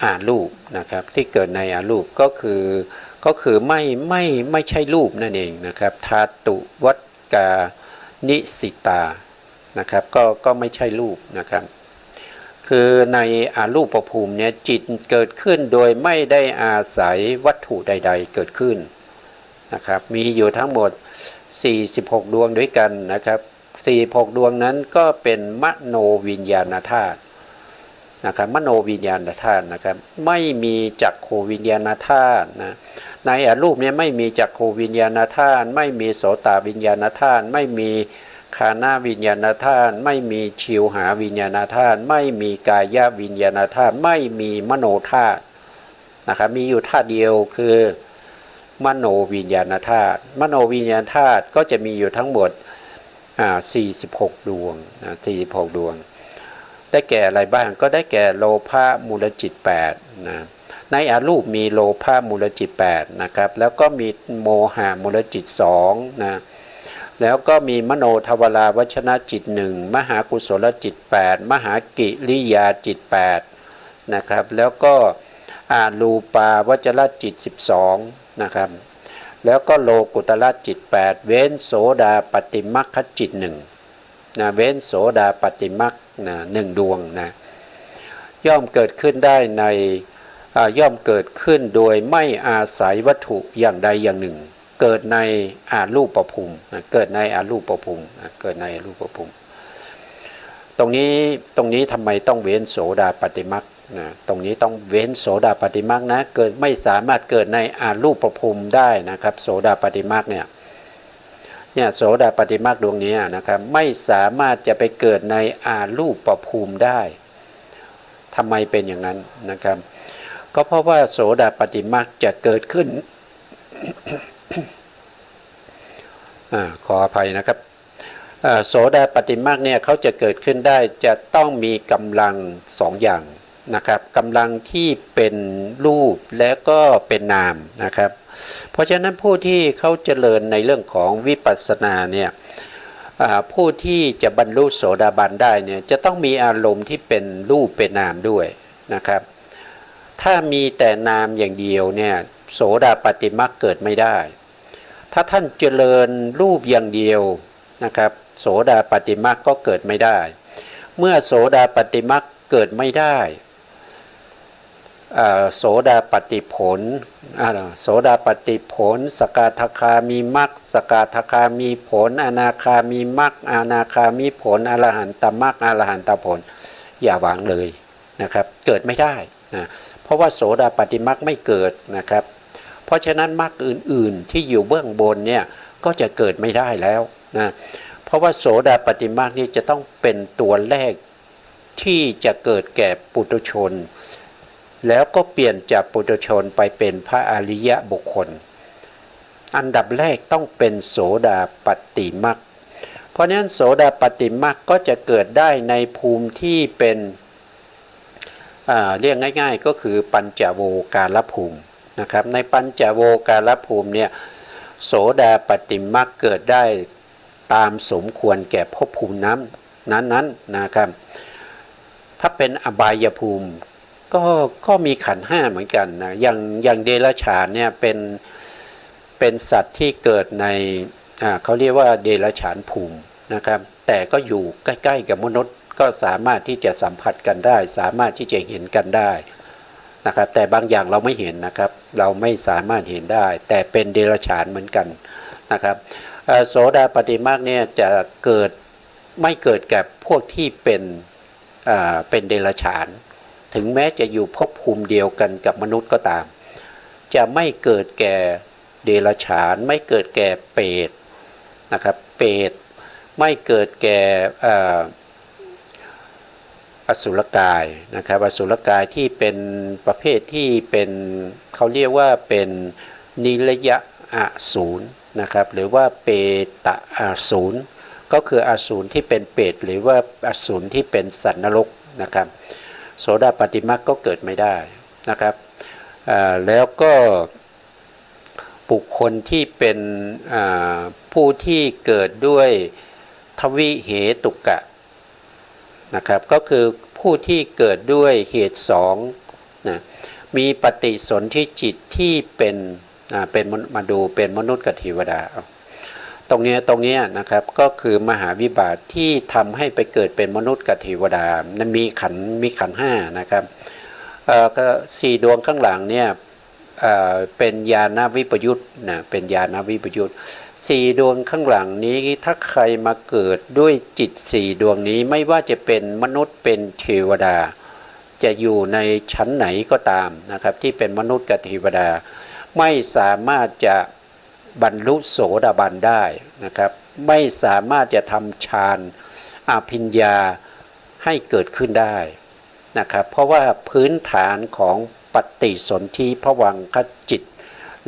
อารูปนะครับที่เกิดในอารูปก็คือไม่ใช่รูปนั่นเองนะครับธาตุวัตกานิสิตานะครับก็ไม่ใช่รูปนะครับคือในอารูปภูมิเนี่ยจิตเกิดขึ้นโดยไม่ได้อาศัยวัตถุใดๆเกิดขึ้นนะครับมีอยู่ทั้งหมด46ดวงด้วยกันนะครับ46ดวงนั้นก็เป็นมโนวิญญาณธาตุนะครับมโนวิญญาณธาตุนะครับไม่มีจักขูวิญญาณธาตุนะในอารูปเนี่ยไม่มีจักขูวิญญาณธาตุไม่มีโสตวิญญาณธาตุไม่มีคานาวิญญาณธาตุไม่มีชิวหาวิญญาณธาตุไม่มีกายวิญญาณธาตุไม่มีมโนธาตุนะครับมีอยู่ธาตุเดียวคือมโนวิญญาณธาตุมโนวิญญาณธาตุก็จะมีอยู่ทั้งหมด46ดวงนะ46ดวง ได้แก่อะไรบ้างก็ได้แก่โลภะมูลจิต8นะในอารูปมีโลภะมูลจิต8นะครับแล้วก็มีโมหะมูลจิต2นะแล้วก็มีมโนทวาราวชนะจิต1มหากุศลจิต8มหากิริยาจิต8นะครับแล้วก็อารูปาวจรจิต12นะครับแล้วก็โลกุตระจิต8เว้นโสดาปฏิมัคคจิต1นะเว้นโสดาปฏิมัคนะ1ดวงนะย่อมเกิดขึ้นได้ในย่อมเกิดขึ้นโดยไม่อาศัยวัตถุอย่างใดอย่างหนึ่งเกิดในอารูปภูมินะเกิดในอารูปภูมินะเกิดในอารูปภูมิตรงนี้ทำไมต้องเว้นโสดาปฏิมัคนะตรงนี้ต้องเว้นโสดาปฏิมัคนะเกิดไม่สามารถเกิดในอารูปภูมิได้นะครับโสดาปฏิมัคเนี่ยโสดาปฏิมัคดวงนี้นะครับไม่สามารถจะไปเกิดในอารูปภูมิได้ทำไมเป็นอย่างนั้นนะครับก็เพราะว่าโสดาปฏิมัคจะเกิดขึ้น ขออภัยนะครับโสดาปฏิมัคเนี่ยเขาจะเกิดขึ้นได้จะต้องมีกำลัง2อย่างนะครับกำลังที่เป็นรูปและก็เป็นนามนะครับเพราะฉะนั้นผู้ที่เขาเจริญในเรื่องของวิปัสสนาเนี่ยผู้ที่จะบรรลุโสดาบันได้เนี่ยจะต้องมีอารมณ์ที่เป็นรูปเป็นนามด้วยนะครับถ้ามีแต่นามอย่างเดียวเนี่ยโสดาปฏิมัคเกิดไม่ได้ถ้าท่านเจริญรูปอย่างเดียวนะครับโสดาปฏิมัคก็เกิดไม่ได้เมื่อโสดาปฏิมัคเกิดไม่ได้โสดาปฏิผลโสดาปฏิผลสกทาคามีมรรคสกทาคามีผลอนาคามีมรรคอนาคามีผลอรหันตมรรคอรหันตผลอย่าหวังเลยนะครับเกิดไม่ได้นะเพราะว่าโสดาปฏิมรรคไม่เกิดนะครับเพราะฉะนั้นมรรคอื่นๆที่อยู่เบื้องบนเนี่ยก็จะเกิดไม่ได้แล้วนะเพราะว่าโสดาปฏิมรรคนี่จะต้องเป็นตัวแรกที่จะเกิดแก่ปุถุชนแล้วก็เปลี่ยนจากปุถุชนไปเป็นพระอริยะบุคคลอันดับแรกต้องเป็นโสดาปฏิมรรคเพราะฉะนั้นโสดาปฏิมรรคก็จะเกิดได้ในภูมิที่เป็นเรียกง่ายๆก็คือปัญจโวการภูมินะครับในปัญจโวการภูมิเนี่ยโสดาปฏิมรรคเกิดได้ตามสมควรแก่ภพภูมินั้นนะครับถ้าเป็นอบายภูมิก็มีขันธ์5เหมือนกันนะอย่างเดรัจฉานเนี่ยเป็นสัตว์ที่เกิดในเขาเรียกว่าเดรัจฉานภูมินะครับแต่ก็อยู่ใกล้ๆกับมนุษย์ก็สามารถที่จะสัมผัสกันได้สามารถที่จะเห็นกันได้นะครับแต่บางอย่างเราไม่เห็นนะครับเราไม่สามารถเห็นได้แต่เป็นเดรัจฉานเหมือนกันนะครับโสดาปฏิมรรคเนี่ยจะไม่เกิดกับพวกที่เป็นเดรัจฉานถึงแม้จะอยู่ภพภูมิเดียวกันกับมนุษย์ก็ตามจะไม่เกิดแก่เดรัจฉานไม่เกิดแก่เปรตนะครับเปรตไม่เกิดแก่อสุรกายนะครับอสุรกายที่เป็นประเภทที่เป็นเขาเรียกว่าเป็นนิรยะอสูรนะครับหรือว่าเปตะอสูรก็คืออสูรที่เป็นเปรตหรือว่าอสูรที่เป็นสัตว์นรกนะครับโสดาปฏิมรรคก็เกิดไม่ได้นะครับแล้วก็บุคคลที่เป็นผู้ที่เกิดด้วยทวิเหตุกะนะครับก็คือผู้ที่เกิดด้วยเหตุ2นะมีปฏิสนธิจิตที่เป็นมาดูเป็นมนุษย์กับเทวดาตรงนี้นะครับก็คือมหาวิบากที่ทำให้ไปเกิดเป็นมนุษย์กับเทวดานั้นมีขันธ์5นะครับก็4ดวงข้างหลังเนี่ยเป็นญาณวิปยุตนะเป็นญาณวิปยุต4ดวงข้างหลังนี้ถ้าใครมาเกิดด้วยจิต4ดวงนี้ไม่ว่าจะเป็นมนุษย์เป็นเทวดาจะอยู่ในชั้นไหนก็ตามนะครับที่เป็นมนุษย์กับเทวดาไม่สามารถจะบรรลุโสดาบันได้นะครับไม่สามารถจะทำฌานอภิญญาให้เกิดขึ้นได้นะครับเพราะว่าพื้นฐานของปฏิสนธิภวังคจิต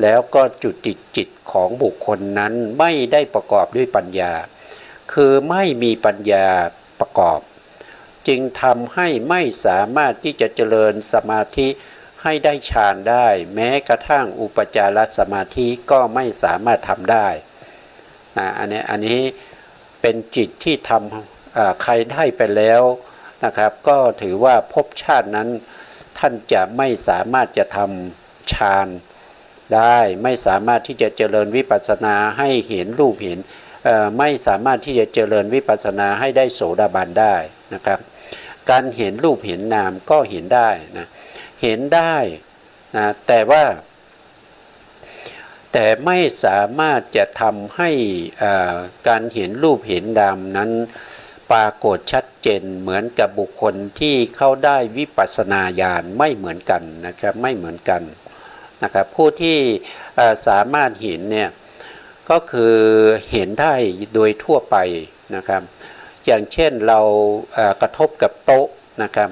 แล้วก็จุติจิตของบุคคลนั้นไม่ได้ประกอบด้วยปัญญาคือไม่มีปัญญาประกอบ จึงทำให้ไม่สามารถที่จะเจริญสมาธิให้ได้ฌานได้แม้กระทั่งอุปจารสมาธิก็ไม่สามารถทำได้อันนี้เป็นจิตที่ทำใครได้ไปแล้วนะครับก็ถือว่าภพชาตินั้นท่านจะไม่สามารถจะทำฌานได้ไม่สามารถที่จะเจริญวิปัสสนาให้เห็นรูปเห็นไม่สามารถที่จะเจริญวิปัสสนาให้ได้โสดาบันได้นะครับการเห็นรูปเห็นนามก็เห็นได้นะเห็นได้นะแต่ไม่สามารถจะทำให้การเห็นรูปเห็นนามนั้นปรากฏชัดเจนเหมือนกับบุคคลที่เข้าได้วิปัสสนาญาณไม่เหมือนกันนะครับไม่เหมือนกันนะครับผู้ที่สามารถเห็นเนี่ยก็คือเห็นได้โดยทั่วไปนะครับอย่างเช่นเรากระทบกับโต๊ะนะครับ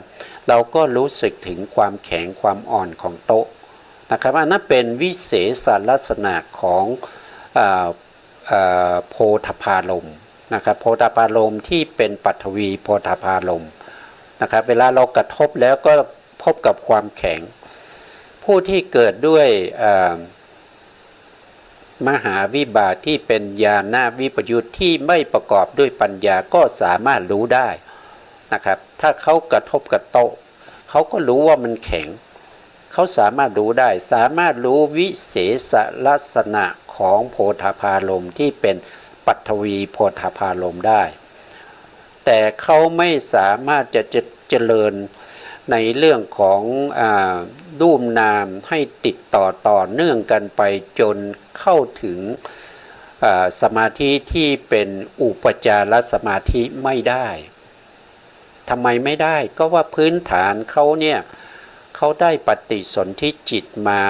เราก็รู้สึกถึงความแข็งความอ่อนของโต๊ะนะครับอันนั้นเป็นวิเศษลักษณะของโพธพารมณ์นะครับโพธพารมณ์ที่เป็นปัทวีโพธพารมณ์นะครับเวลาเรากระทบแล้วก็พบกับความแข็งผู้ที่เกิดด้วยมหาวิบากที่เป็นญาณวิปยุตที่ไม่ประกอบด้วยปัญญาก็สามารถรู้ได้นะครับถ้าเขากระทบกับโต๊ะเขาก็รู้ว่ามันแข็งเขาสามารถรู้ได้สามารถรู้วิเศษลักษณะของโพธพารมณ์ที่เป็นปัทวีโพธพารมณ์ได้แต่เขาไม่สามารถจะเจริญในเรื่องของรูปนามให้ติดต่อเนื่องกันไปจนเข้าถึงสมาธิที่เป็นอุปจารสมาธิไม่ได้ทำไมไม่ได้ก็ว่าพื้นฐานเขาเนี่ยเขาได้ปฏิสนธิจิตมา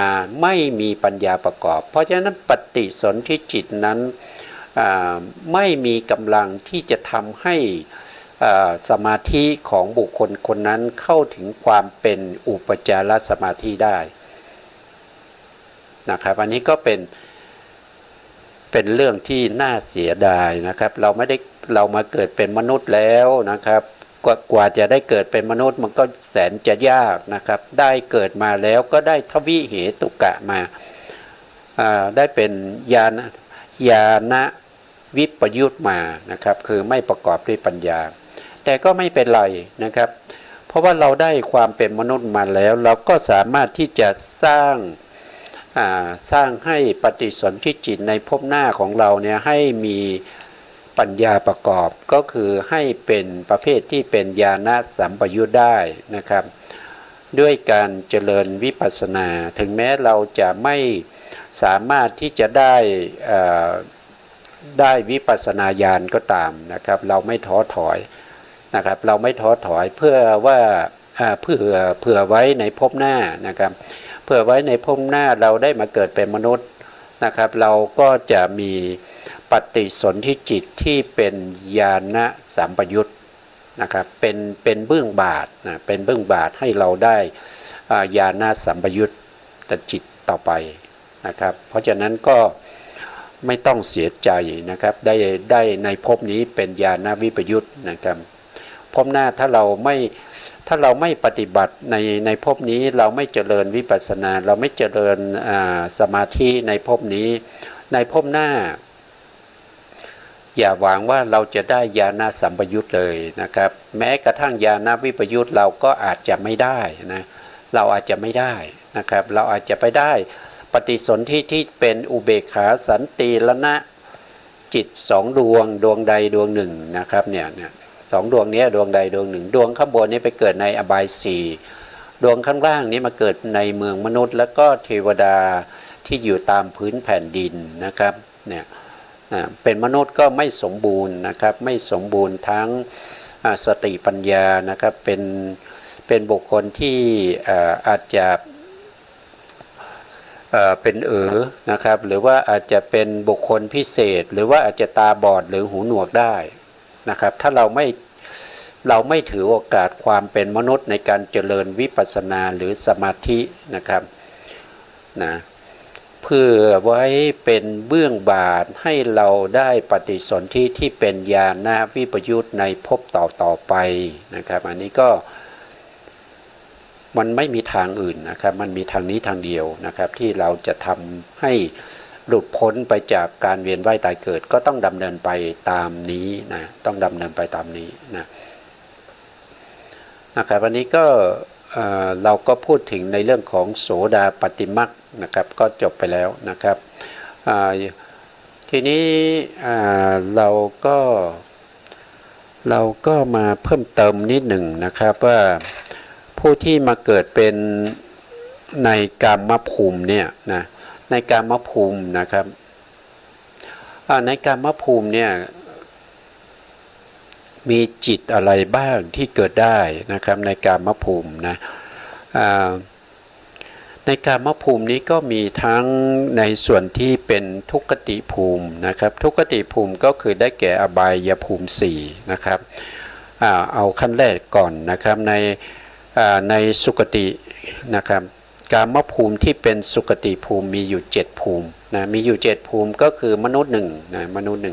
ไม่มีปัญญาประกอบเพราะฉะนั้นปฏิสนธิจิตนั้นไม่มีกำลังที่จะทำให้สมาธิของบุคคลคนนั้นเข้าถึงความเป็นอุปจารสมาธิได้นะครับอันนี้ก็เป็นเรื่องที่น่าเสียดายนะครับเรามาเกิดเป็นมนุษย์แล้วนะครับกว่าจะได้เกิดเป็นมนุษย์มันก็แสนจะยากนะครับได้เกิดมาแล้วก็ได้ทวิเหตุกะมาได้เป็นญาณวิปยุตมานะครับคือไม่ประกอบด้วยปัญญาแต่ก็ไม่เป็นไรนะครับเพราะว่าเราได้ความเป็นมนุษย์มาแล้วเราก็สามารถที่จะสร้างให้ปฏิสนธิจิตในภพหน้าของเราเนี่ยให้มีปัญญาประกอบก็คือให้เป็นประเภทที่เป็นญาณสัมปยุตได้นะครับด้วยการเจริญวิปัสสนาถึงแม้เราจะไม่สามารถที่จะได้วิปัสสนาญาณก็ตามนะครับเราไม่ท้อถอยนะครับเราไม่ท้อถอยเพื่อไว้ในภพหน้านะครับเพื่อไว้ในภพหน้าเราได้มาเกิดเป็นมนุษย์นะครับเราก็จะมีปฏิสนธิจิตที่เป็นญาณสัมปยุตนะครับเป็นเบื้องบาทนะเป็นเบื้องบาทให้เราได้ญาณสัมปยุตจิตต่อไปนะครับเพราะฉะนั้นก็ไม่ต้องเสียใจนะครับได้ในภพนี้เป็นญาณวิปยุตนะครับภพหน้าถ้าเราไม่ปฏิบัติในภพนี้เราไม่เจริญวิปัสสนาเราไม่เจริญสมาธิในภพนี้ในภพหน้าอย่าหวังว่าเราจะได้ญาณสัมปยุตเลยนะครับแม้กระทั่งญาณวิปยุตเราก็อาจจะไม่ได้นะเราอาจจะไม่ได้นะครับเราอาจจะไปได้ปฏิสนธิที่เป็นอุเบกขาสันติละนะจิตสองดวงใดดวงหนึ่งนะครับเนี่ยสองดวงนี้ดวงใดดวงหนึ่งดวงข้างบนนี้ไปเกิดในอบายสี่ดวงข้างล่างนี้มาเกิดในเมืองมนุษย์แล้วก็เทวดาที่อยู่ตามพื้นแผ่นดินนะครับเนี่ยเป็นมนุษย์ก็ไม่สมบูรณ์นะครับไม่สมบูรณ์ทั้งสติปัญญานะครับเป็นบุคคลที่อาจจะเป็นนะครับหรือว่าอาจจะเป็นบุคคลพิเศษหรือว่าอาจจะตาบอดหรือหูหนวกได้นะครับถ้าเราไม่ถือโอกาสความเป็นมนุษย์ในการเจริญวิปัสสนาหรือสมาธินะครับนะ เพื่อไว้เป็นเบื้องบาทให้เราได้ปฏิสนธิที่เป็นญาณวิปยุตในภพต่อไปนะครับอันนี้ก็มันไม่มีทางอื่นนะครับมันมีทางนี้ทางเดียวนะครับที่เราจะทำให้หลุดพ้นไปจากการเวียนว่ายตายเกิดก็ต้องดำเนินไปตามนี้นะต้องดำเนินไปตามนี้นะครับวันนี้ก็เราก็พูดถึงในเรื่องของโสดาปัตติมรรคนะครับก็จบไปแล้วนะครับทีนี้เราก็มาเพิ่มเติมนิดหนึ่งนะครับว่าผู้ที่มาเกิดเป็นในกามภูมิเนี่ยนะในกามภูมินะครับในกามภูมิเนี่ยมีจิตอะไรบ้างที่เกิดได้นะครับในกามภูมินะในกามภูมินี้ก็มีทั้งในส่วนที่เป็นทุกขติภูมินะครับทุกขติภูมิก็คือได้แก่อบายภูมิ4นะครับเอาขั้นแรกก่อนนะครับในสุคตินะครับกามภูมิที่เป็นสุคติภูมิมีอยู่7ภูมินะมีอยู่7ภูมิก็คือมนุษย์1นะมนุษย์1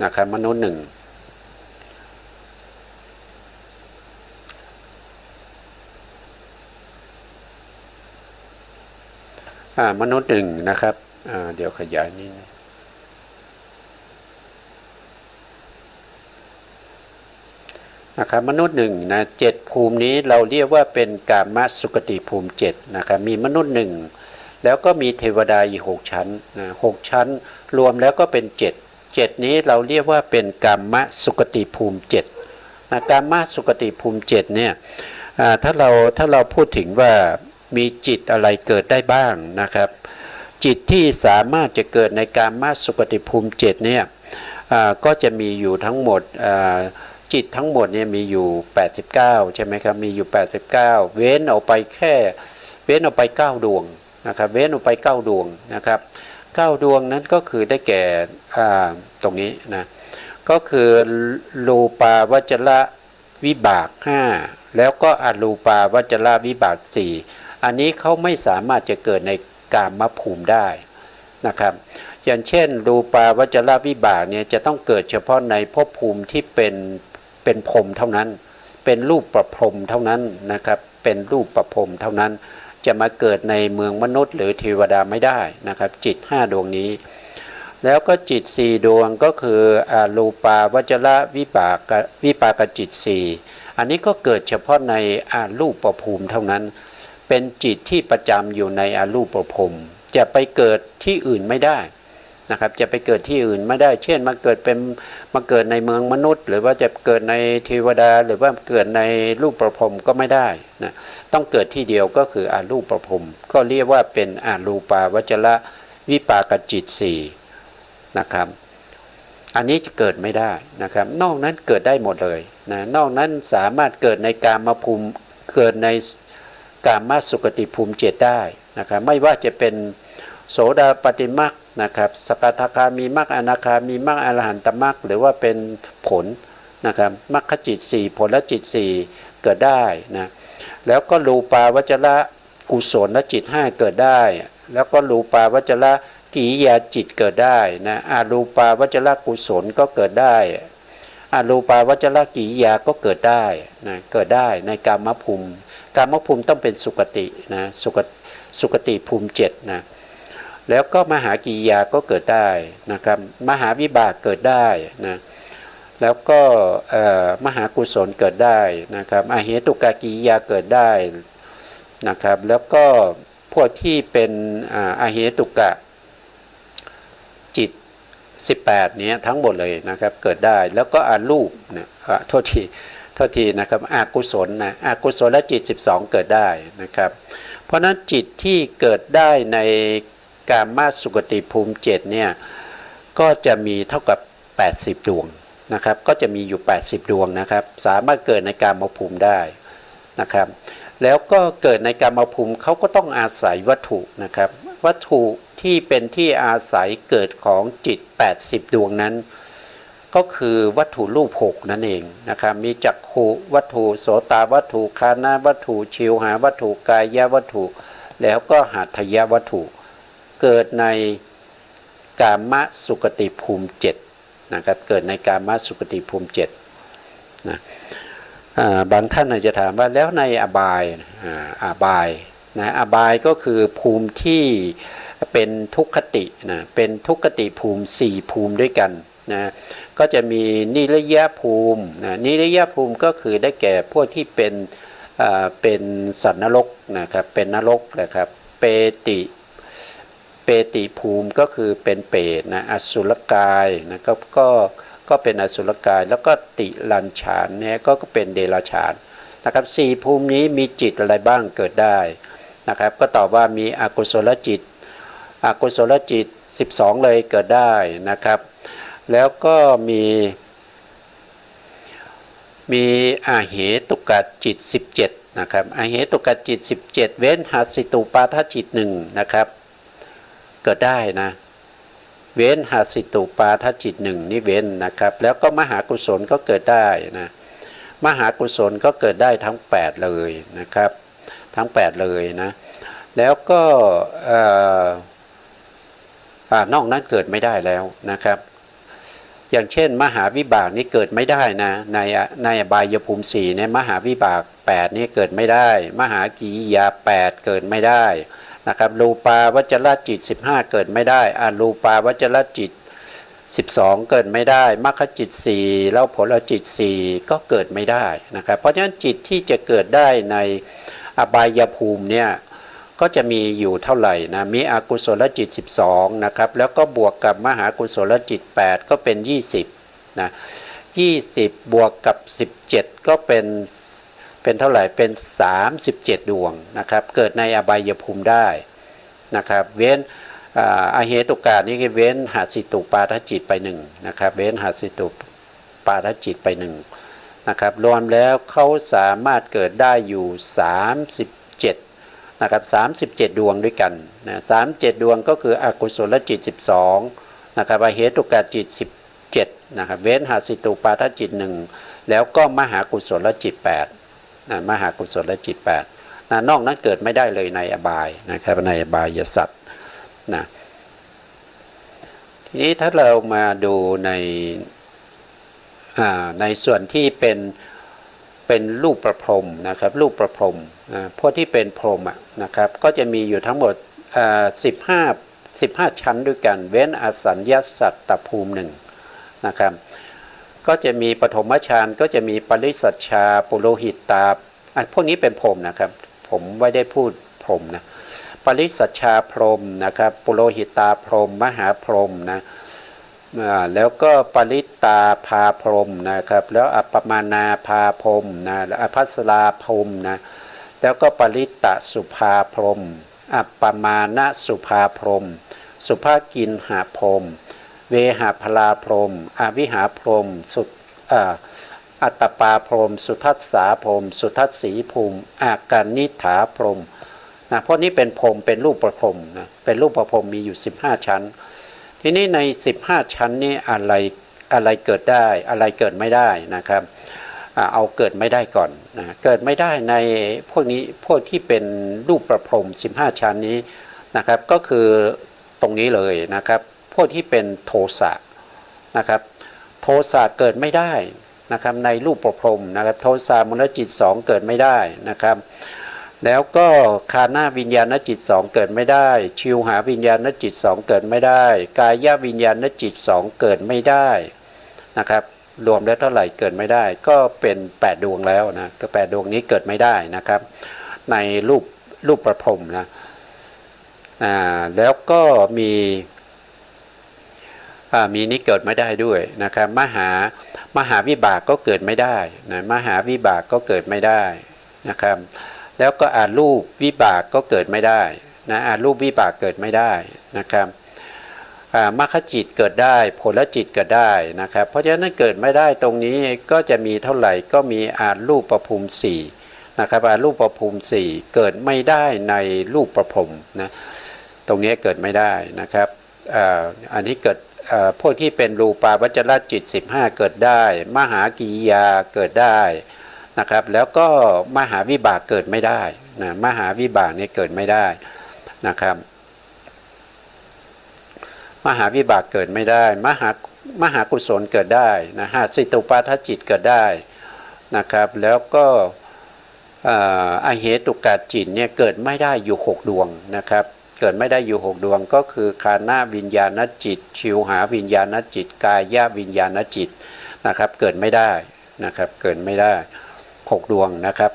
นะครับมนุษย์1มนุษย์1นะครับเดี๋ยวขยายนิดนะครับมนุษย์1นะ7ภูมินี้เราเรียกว่าเป็นกามสุคติภูมิ7นะครับมีมนุษย์1แล้วก็มีเทวดาอีก6ชั้นนะ6ชั้นรวมแล้วก็เป็น7นี้เราเรียกว่าเป็นกามสุคติภูมิ7นะกามสุคติภูมิ7เนี่ยถ้าเราพูดถึงว่ามีจิตอะไรเกิดได้บ้างนะครับจิตที่สามารถจะเกิดในกามสุคติภูมิ7เนี่ยก็จะมีอยู่ทั้งหมดจิตทั้งหมดเนี่ยมีอยู่89ใช่ไหมครับมีอยู่89เว้นออกไป9ดวงนะครับเว้นออกไป9ดวงนะครับ9ดวงนั้นก็คือได้แก่ตรงนี้นะก็คือรูปาวจรวิบาก5แล้วก็อรูปาวจรวิบาก4อันนี้เขาไม่สามารถจะเกิดในกามภูมิได้นะครับอย่างเช่นรูปาวจรวิบากเนี่ยจะต้องเกิดเฉพาะในภพภูมิที่เป็นพรหมเท่านั้นเป็นรูปประพรหมเท่านั้นนะครับเป็นรูปประพรหมเท่านั้นจะมาเกิดในเมืองมนุษย์หรือเทวดาไม่ได้นะครับจิต5ดวงนี้แล้วก็จิต4ดวงก็คือรูปาวจรวิปากจิต4อันนี้ก็เกิดเฉพาะในรูปประภูมิเท่านั้นเป็นจิตที่ประจำอยู่ในรูปประภูมิจะไปเกิดที่อื่นไม่ได้นะครับจะไปเกิดที่อื่นไม่ได้เช่นมาเกิดในเมืองมนุษย์หรือว่าจะเกิดในเทวดาหรือว่าเกิดในรูปประพรหมก็ไม่ได้นะต้องเกิดที่เดียวก็คือรูปประพรหมก็เรียกว่าเป็นรูปาวจรวิปากจิต4นะครับอันนี้จะเกิดไม่ได้นะครับนอกนั้นเกิดได้หมดเลยนะนอกนั้นสามารถเกิดในกามภูมิเกิดในกามสุคติภูมิ7ได้นะครับไม่ว่าจะเป็นโสดาปัตติมรรคนะครับสกทาคามีมรรคอนาคามีมรรคอรหันตมรรคหรือว่าเป็นผลนะครับมรรคจิต4ผลจิต4เกิดได้นะแล้วก็รูปาวจรกุศลจิต5เกิดได้แล้วก็รูปาวจรกิริยาจิตเกิดได้นะอรูปาวจรกุศลก็เกิดได้อรูปาวจรกิริยาก็เกิดได้นะเกิดได้ในกามภูมิต้องเป็นสุคตินะสุคติภูมิ7นะแล้วก็มหากิริยาก็เกิดได้นะครับมหาวิบากเกิดได้นะแล้วก็มหากุศลเกิดได้นะครับอเหตุกากิริยาเกิดได้นะครับแล้วก็พวกที่เป็นอเหตุกะจิต18นี้ทั้งหมดเลยนะครับเกิดได้แล้วก็รูปเนี่ยโทษทีนะครับอกุศลนะอกุศลและจิต12เกิดได้นะครับเพราะนั้นจิตที่เกิดได้ในกามสุคติภูมิ7เนี่ยก็จะมีเท่ากับ80ดวงนะครับก็จะมีอยู่80ดวงนะครับสามารถเกิดในกามภูมิได้นะครับแล้วก็เกิดในกามภูมิเขาก็ต้องอาศัยวัตถุนะครับวัตถุที่เป็นที่อาศัยเกิดของจิต80ดวงนั้นก็ ก็คือวัตถุรูป6นั่นเองนะครับมีจักขุวัตถุโสตวัตถุคานะวัตถุชิวหาวัตถุกายวัตถุแล้วก็หัตถยวัตถุเกิดในกามสุคติภูมิ7นะครับเกิดในกามสุคติภูมิ7นะบางท่านอาจจะถามว่าแล้วในอบายนะอบายก็คือภูมิที่เป็นทุกขตินะเป็นทุกขติภูมิ4ภูมิด้วยกันนะก็จะมีนิรยภูมินะนิรยภูมิก็คือได้แก่พวกที่เป็นสัตว์นรกนะครับเป็นนรกนะครับเปติภูมิก็คือเป็นเปรตนะอสุรกายนะก็เป็นอสุรกายแล้วก็ติรัญฉานเนี่ยก็เป็นเดรัจฉานนะครับ4ภูมินี้มีจิตอะไรบ้างเกิดได้นะครับก็ตอบว่ามีอกุศลจิต12เลยเกิดได้นะครับแล้วก็มีอาเหตุกะจิต17นะครับอาเหตุกะจิต17เว้นหัสสิตุปาทจิต1นะครับเกิดได้นะเว้นหัสสิตุปาทจิต1นี่เว้นนะครับแล้วก็มหากุศลก็เกิดได้นะมหากุศลก็เกิดได้ทั้ง8เลยนะครับทั้ง8เลยนะแล้วก็นอกนั้นเกิดไม่ได้แล้วนะครับอย่างเช่นมหาวิบากนี้เกิดไม่ได้นะในอบายภูมิ4เนี่ยมหาวิบาก8นี่เกิดไม่ได้มหากิริยา8เกิดไม่ได้นะครับรูปาวจรจิต15เกิดไม่ได้อรูปาวจรจิต12เกิดไม่ได้มรรคจิต4แล้วผลจิต4ก็เกิดไม่ได้นะครับเพราะฉะนั้นจิตที่จะเกิดได้ในอบายภูมิเนี่ยก็จะมีอยู่เท่าไหร่นะมีอกุศลจิต12นะครับแล้วก็บวกกับมหากุศลจิต8ก็เป็น20นะ20บวกกับ17ก็เป็นเท่าไหร่เป็น37ดวงนะครับเกิดในอบายภูมิได้นะครับเว้นอเหตุกะนี้เว้นหัสสิตุปาทจิตไป1นะครับเว้นหัสสิตุปาทจิตไป1นะครับรวมแล้วเขาสามารถเกิดได้อยู่37นะครับ37ดวงด้วยกันนะ37ดวงก็คืออกุศลจิต12นะครับอเหตุกะจิต17นะครับเว้นหัสสิตุปาทจิต1แล้วก็มหากุศลจิต8นะมหากุศลจิต8นะนอกนั้นเกิดไม่ได้เลยในอบายนะครับในอบายสัตว์นะทีนี้ถ้าเรามาดูในส่วนที่เป็นรูปประพรหมนะครับรูปประพรหมพวกที่เป็นพรหมนะครับก็จะมีอยู่ทั้งหมด15ชั้นด้วยกันเว้นอสัญญสัตตภูมิ1นะครับก็จะมีปฐมฌานก็จะมีปริสัชชาปุโรหิตตาพวกนี้เป็นพรหมนะครับผมไม่ได้พูดพรหมนะปริสัชชาพรหมนะครับปุโรหิตตาพรหมมหาพรหมนะแล้วก็ปริตตาภาพรหมนะครับแล้วอัปปมานาภาพรหมนะอภัสราพรหมนะแล้วก็ปริตตสุภาพรหมอัปปมาณสุภาพรหมสุภากินหาพรหมเวหาพลาพรหมอวิหาพรหมสุอัตตปาพรหมสุทัสสาพรหมสุทัสสีภูมิอาการนิฐาพรหมนะเพราะนี้เป็นพรหมเป็นรูปประพรหมนะเป็นรูปประพรหมมีอยู่15ชั้นทีนี้ใน15ชั้นนี้อะไรเกิดได้อะไรเกิดไม่ได้นะครับเอาเกิดไม่ได้ก่อนนะเกิดไม่ได้ในพวกนี้พวกที่เป็นรูปประพรหม15ชั้นนี้นะครับก็คือตรงนี้เลยนะครับพวกที่เป็นโทสะนะครับโทสะเกิดไม่ได้นะครับในรูปประพรหมนะครับโทสะมนจิต2เกิดไม่ได้นะครับแล้วก็คานาวิญญาณจิต2เกิดไม่ได้ชิวหาวิญญาณจิต2เกิดไม่ได้กายวิญญาณจิต2เกิดไม่ได้นะครับรวมแล้วเท่าไหร่เกิดไม่ได้ก็เป็น8ดวงแล้วนะก็8ดวงนี้เกิดไม่ได้นะครับในรูปประพรหมนะแล้วก็มีนี้เกิดไม่ได้ด้วยนะครับมหาวิบากก็เกิดไม่ได้นะมหาวิบากก็เกิดไม่ได้นะครับแล้วก็อารูปวิบากก็เกิดไม่ได้นะอารูปวิบากเกิดไม่ได้นะครับมรรคจิตเกิดได้ผลจิตเกิดได้นะครับเพราะฉะนั้นเกิดไม่ได้ตรงนี้ก็จะมีเท่าไหร่ก็มีอารูปประภูมิ4นะครับอารูปประภูมิ4เกิดไม่ได้ในรูปประพรหมนะตรงนี้เกิดไม่ได้นะครับอันนี้เกิด พวกที่เป็นรูปาวจรจิต15เกิดได้มหากิริยาเกิดได้นะครับแล้วก็มหาวิบากเกิดไม่ได้นะมหาวิบากเนี่ยเกิดไม่ได้นะครับมหาวิบากเกิดไม่ได้มหากุศลเกิดได้นะหาสิตุปาทจิตเกิดได้นะครับแล้วก็อเหตุกาจิตเนี่ยเกิดไม่ได้อยู่6ดวงนะครับเกิดไม่ได้อยู่6ดวงก็คือคานาวิญญาณจิตชิวหาวิญญาณจิตกายวิญญาณจิตนะครับเกิดไม่ได้นะครับเกิดไม่ได้6ดวงนะครับ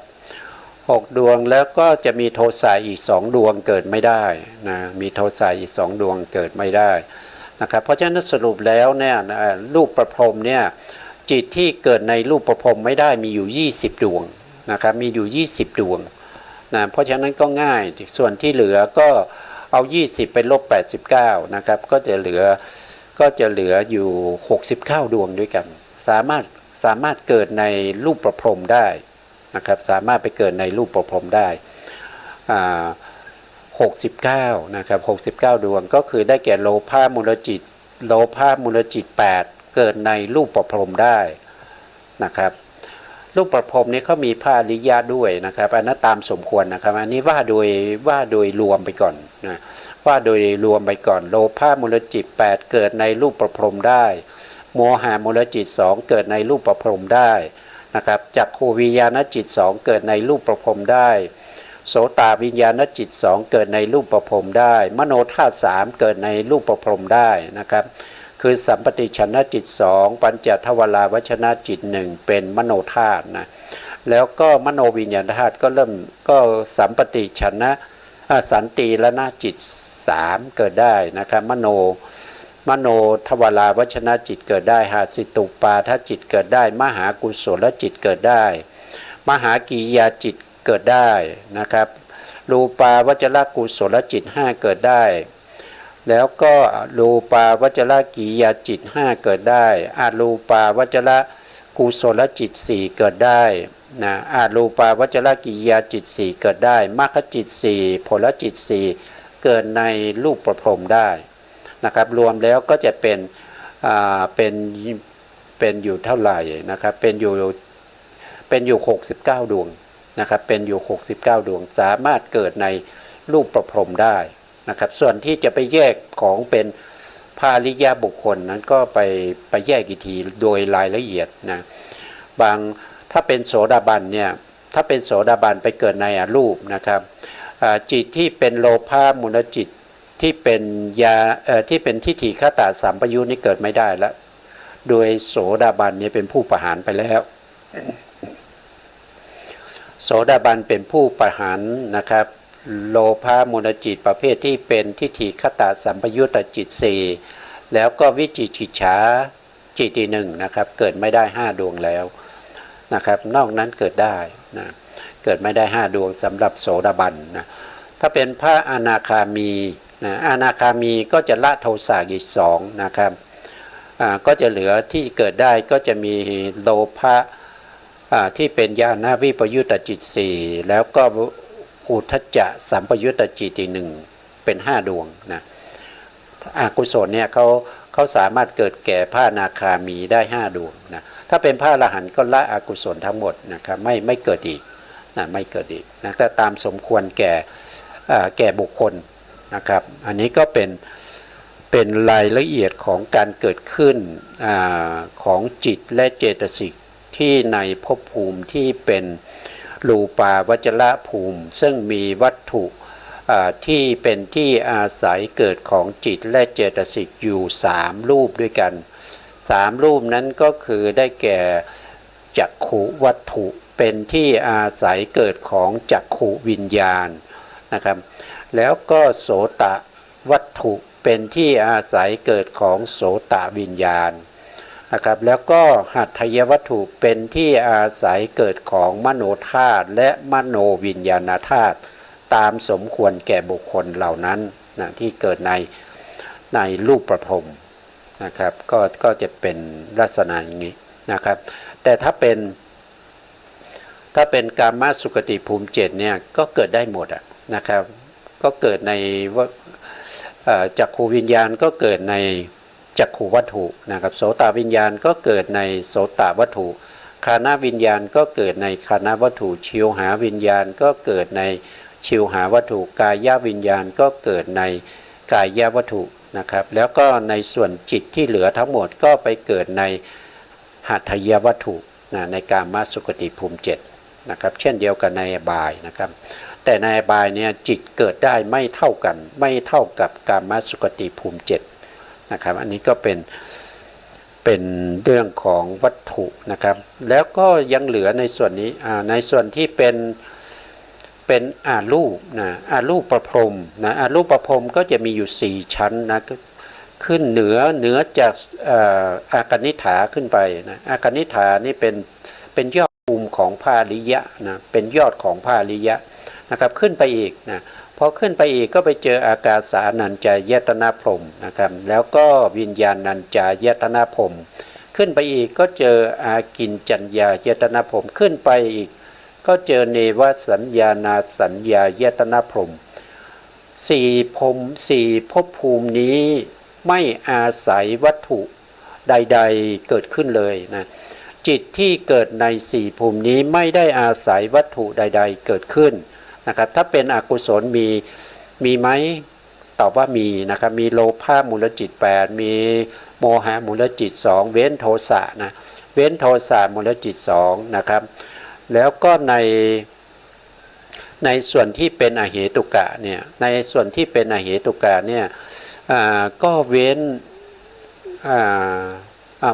6ดวงแล้วก็จะมีโทสะอีก2ดวงเกิดไม่ได้นะมีโทสะอีก2ดวงเกิดไม่ได้นะครับเพราะฉะนั้นสรุปแล้วเนี่ยรูปประพรหมเนี่ยจิตที่เกิดในรูปประพรหมไม่ได้มีอยู่20ดวงนะครับมีอยู่20ดวงนะเพราะฉะนั้นก็ง่ายส่วนที่เหลือก็เอา20ไปลบ89นะครับก็จะเหลืออยู่69ดวงด้วยกันสามารถเกิดในรูปประพรหมได้นะครับสามารถไปเกิดในรูปประพรหมได้69นะครับ69ดวงก็คือได้แก่โลภะมูลจิต8เกิดในรูปประพรหมได้นะครับรูปประพรหมนี้เขามีพระอริยะด้วยนะครับอันนั้นตามสมควรนะครับอันนี้ว่าโดยรวมไปก่อนนะว่าโดยรวมไปก่อนโลภะมูลจิต8เกิดในรูปประพรหมได้โมหะมูลจิต2เกิดในรูปประพรหมได้นะครับจักขูวิญญาณจิต2เกิดในรูปประพรหมได้โสตวิญญาณจิต2เกิดในรูปประพรหมได้มโนธาตุ3เกิดในรูปประพรหมได้นะครับคือสัมปติชนจิต2ปัญจทวาราวชนะจิต1เป็นมโนธาตุนะแล้วก็มโนวิญญาณธาตุก็สัมปติชนะสันติละนาจิต3เกิดได้นะครับมโนทวาราวชนะจิตเกิดได้หาสิตุปาทจิตเกิดได้มหากุศลจิตเกิดได้มหากิริยาจิตเกิดได้นะครับรูปาวจรกุศลจิต5เกิดได้แล้วก็รูปาวจรกิริยาจิต5เกิดได้อารูปาวจรกุศลจิต4เกิดได้นะอารูปาวจรกิริยาจิต4เกิดได้มรรคจิต4ผลจิต4เกิดในรูปประพรหมได้นะครับรวมแล้วก็จะเป็นอยู่เท่าไหร่นะครับเป็นอยู่69ดวงนะครับเป็นอยู่69ดวงสามารถเกิดในรูปประพรหมได้นะครับส่วนที่จะไปแยกของเป็นภาริยบุคคลนั้นก็ไปแยกอีกทีโดยรายละเอียดนะถ้าเป็นโสดาบันเนี่ยถ้าเป็นโสดาบันไปเกิดในอรูปนะครับจิตที่เป็นโลภะมูลจิตที่เป็นที่เป็นทิฏฐิคตสัมปยุตนี่เกิดไม่ได้แล้วโดยโสดาบันเนี่ยเป็นผู้ประหารไปแล้วโสดาบันเป็นผู้ประหารนะครับโลภะมูลจิตประเภทที่เป็นทิฏฐิคตสัมปยุตจิต4แล้วก็วิจิกิจฉาจิตอีก1นะครับเกิดไม่ได้5ดวงแล้วนะครับนอกนั้นเกิดได้นะเกิดไม่ได้5ดวงสำหรับโสดาบันนะถ้าเป็นพระอนาคามีนะอนาคามีก็จะละโทสะอีก2นะครับก็จะเหลือที่เกิดได้ก็จะมีโลภะที่เป็นญาณวิปยุตตจิต4แล้วก็อุทธัจจะสัมปยุตตจิตอีก1เป็น5ดวงนะอกุศลเนี่ยเขาสามารถเกิดแก่พระอนาคามีได้5ดวงนะถ้าเป็นพระอรหันต์ก็ละอกุศลทั้งหมดนะครับไม่เกิดอีกนะไม่เกิดอีกนะก็ตามสมควรแก่บุคคลนะครับอันนี้ก็เป็นรายละเอียดของการเกิดขึ้นของจิตและเจตสิกที่ในภพภูมิที่เป็นรูปาวจรภูมิซึ่งมีวัตถุที่เป็นที่อาศัยเกิดของจิตและเจตสิกอยู่3รูปด้วยกัน3รูปนั้นก็คือได้แก่จักขุวัตถุเป็นที่อาศัยเกิดของจักขุวิญญาณนะครับแล้วก็โสตวัตถุเป็นที่อาศัยเกิดของโสตวิญญาณนะครับแล้วก็หัตถยวัตถุเป็นที่อาศัยเกิดของมโนธาตุและมโนวิญญาณธาตุตามสมควรแก่บุคคลเหล่านั้นนะที่เกิดในรูปประพรหมนะครับก็จะเป็นลักษณะอย่างนี้นะครับแต่ถ้าเป็นกามสุขติภูมิ7เนี่ยก็เกิดได้หมดนะครับก็เกิดในจักขูวิญญาณก็เกิดใน จักขุวัตถุนะครับโสตวิญญาณก็เกิดในโสตวัตถุคานาวิญญาณก็เกิดในคานาวัตถุชิวหาวิญญาณก็เกิดในชิวหาวัตถุกายวิญญาณก็เกิดในกายวัตถุนะครับแล้วก็ในส่วนจิตที่เหลือทั้งหมดก็ไปเกิดในหัตถยวัตถุนะในกามสุคติภูมิ7นะครับเช่นเดียวกันในอบายนะครับแต่ในอบายเนี่ยจิตเกิดได้ไม่เท่ากันไม่เท่ากับกามสุคติภูมิ7นะครับอันนี้ก็เป็นเรื่องของวัตถุนะครับแล้วก็ยังเหลือในส่วนนี้ในส่วนที่เป็นอารูปนะอารูปประพรมนะอารูปประพรมก็จะมีอยู่4ชั้นนะขึ้นเหนือจากอากนิฐาขึ้นไปนะอากนิฐานี่เป็นยอดภูมิของพาริยะนะเป็นยอดของพาริยะนะครับขึ้นไปอีกนะพอขึ้นไปอีกก็ไปเจออากาสานัญจายตนะพรหมนะครับแล้วก็วิญญาณัญจายตนะพรหมขึ้นไปอีกก็เจออากินจัญญายตนะพรหมขึ้นไปอีกก็เจอเนวสัญญานาสัญญายตนะพรหม4ภพภูมินี้ไม่อาศัยวัตถุใดๆเกิดขึ้นเลยนะจิตที่เกิดใน4ภูมินี้ไม่ได้อาศัยวัตถุใดๆเกิดขึ้นนะครับถ้าเป็นอกุศลมีไหมตอบว่ามีนะครับมีโลภะมูลจิต8มีโมหะมูลจิต2เว้นโทสะนะเว้นโทสะมูลจิต2นะครับแล้วก็ในส่วนที่เป็นอเหตุกะเนี่ยในส่วนที่เป็นอเหตุกะเนี่ยก็เว้น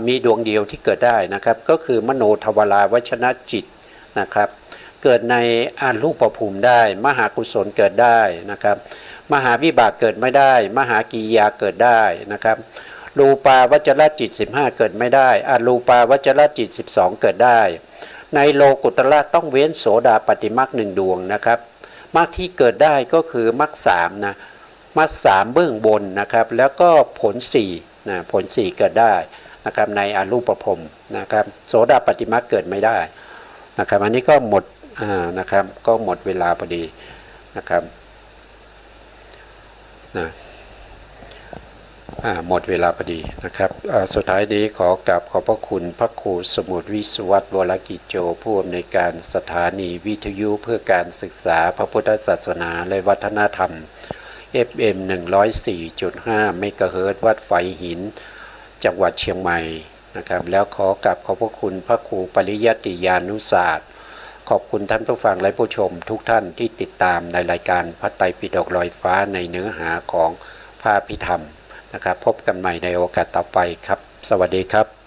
มีดวงเดียวที่เกิดได้นะครับก็คือมโนทวาราวชนะจิตนะครับเกิดในอารูปภูมิได้มหากุศลเกิดได้นะครับมหาวิบากเกิดไม่ได้มหากิริยาเกิดได้นะครับรูปาวจรจิต15เกิดไม่ได้อรูปาวจรจิต12เกิดได้ในโลกุตระต้องเว้นโสดาปัตติมรรค1ดวงนะครับมรรคที่เกิดได้ก็คือมรรค3นะมรรค3เบื้องบนนะครับแล้วก็ผล4นะผล4เกิดได้นะครับในอรูปภพนะครับโสดาปัตติมรรคเกิดไม่ได้นะครับอันนี้ก็หมดนะครับก็หมดเวลาพอดีนะครับหมดเวลาพอดีนะครับสุดท้ายนี้ขอกราบขอบพระคุณพระครูสมุทรวิสุวัตวรกิจโจผู้อำนวยการสถานีวิทยุเพื่อการศึกษาพระพุทธศาสนาและวัฒนธรรม FM 104.5 เมกะเฮิรตซ์วัดไฟหินจังหวัดเชียงใหม่นะครับแล้วขอกราบขอบพระคุณพระครูปริยัติยานุศาสตร์ขอบคุณท่านผู้ฟังและผู้ชมทุกท่านที่ติดตามในรายการพระไตรปิฎกลอยฟ้าในเนื้อหาของพระอภิธรรมนะครับพบกันใหม่ในโอกาสต่อไปครับสวัสดีครับ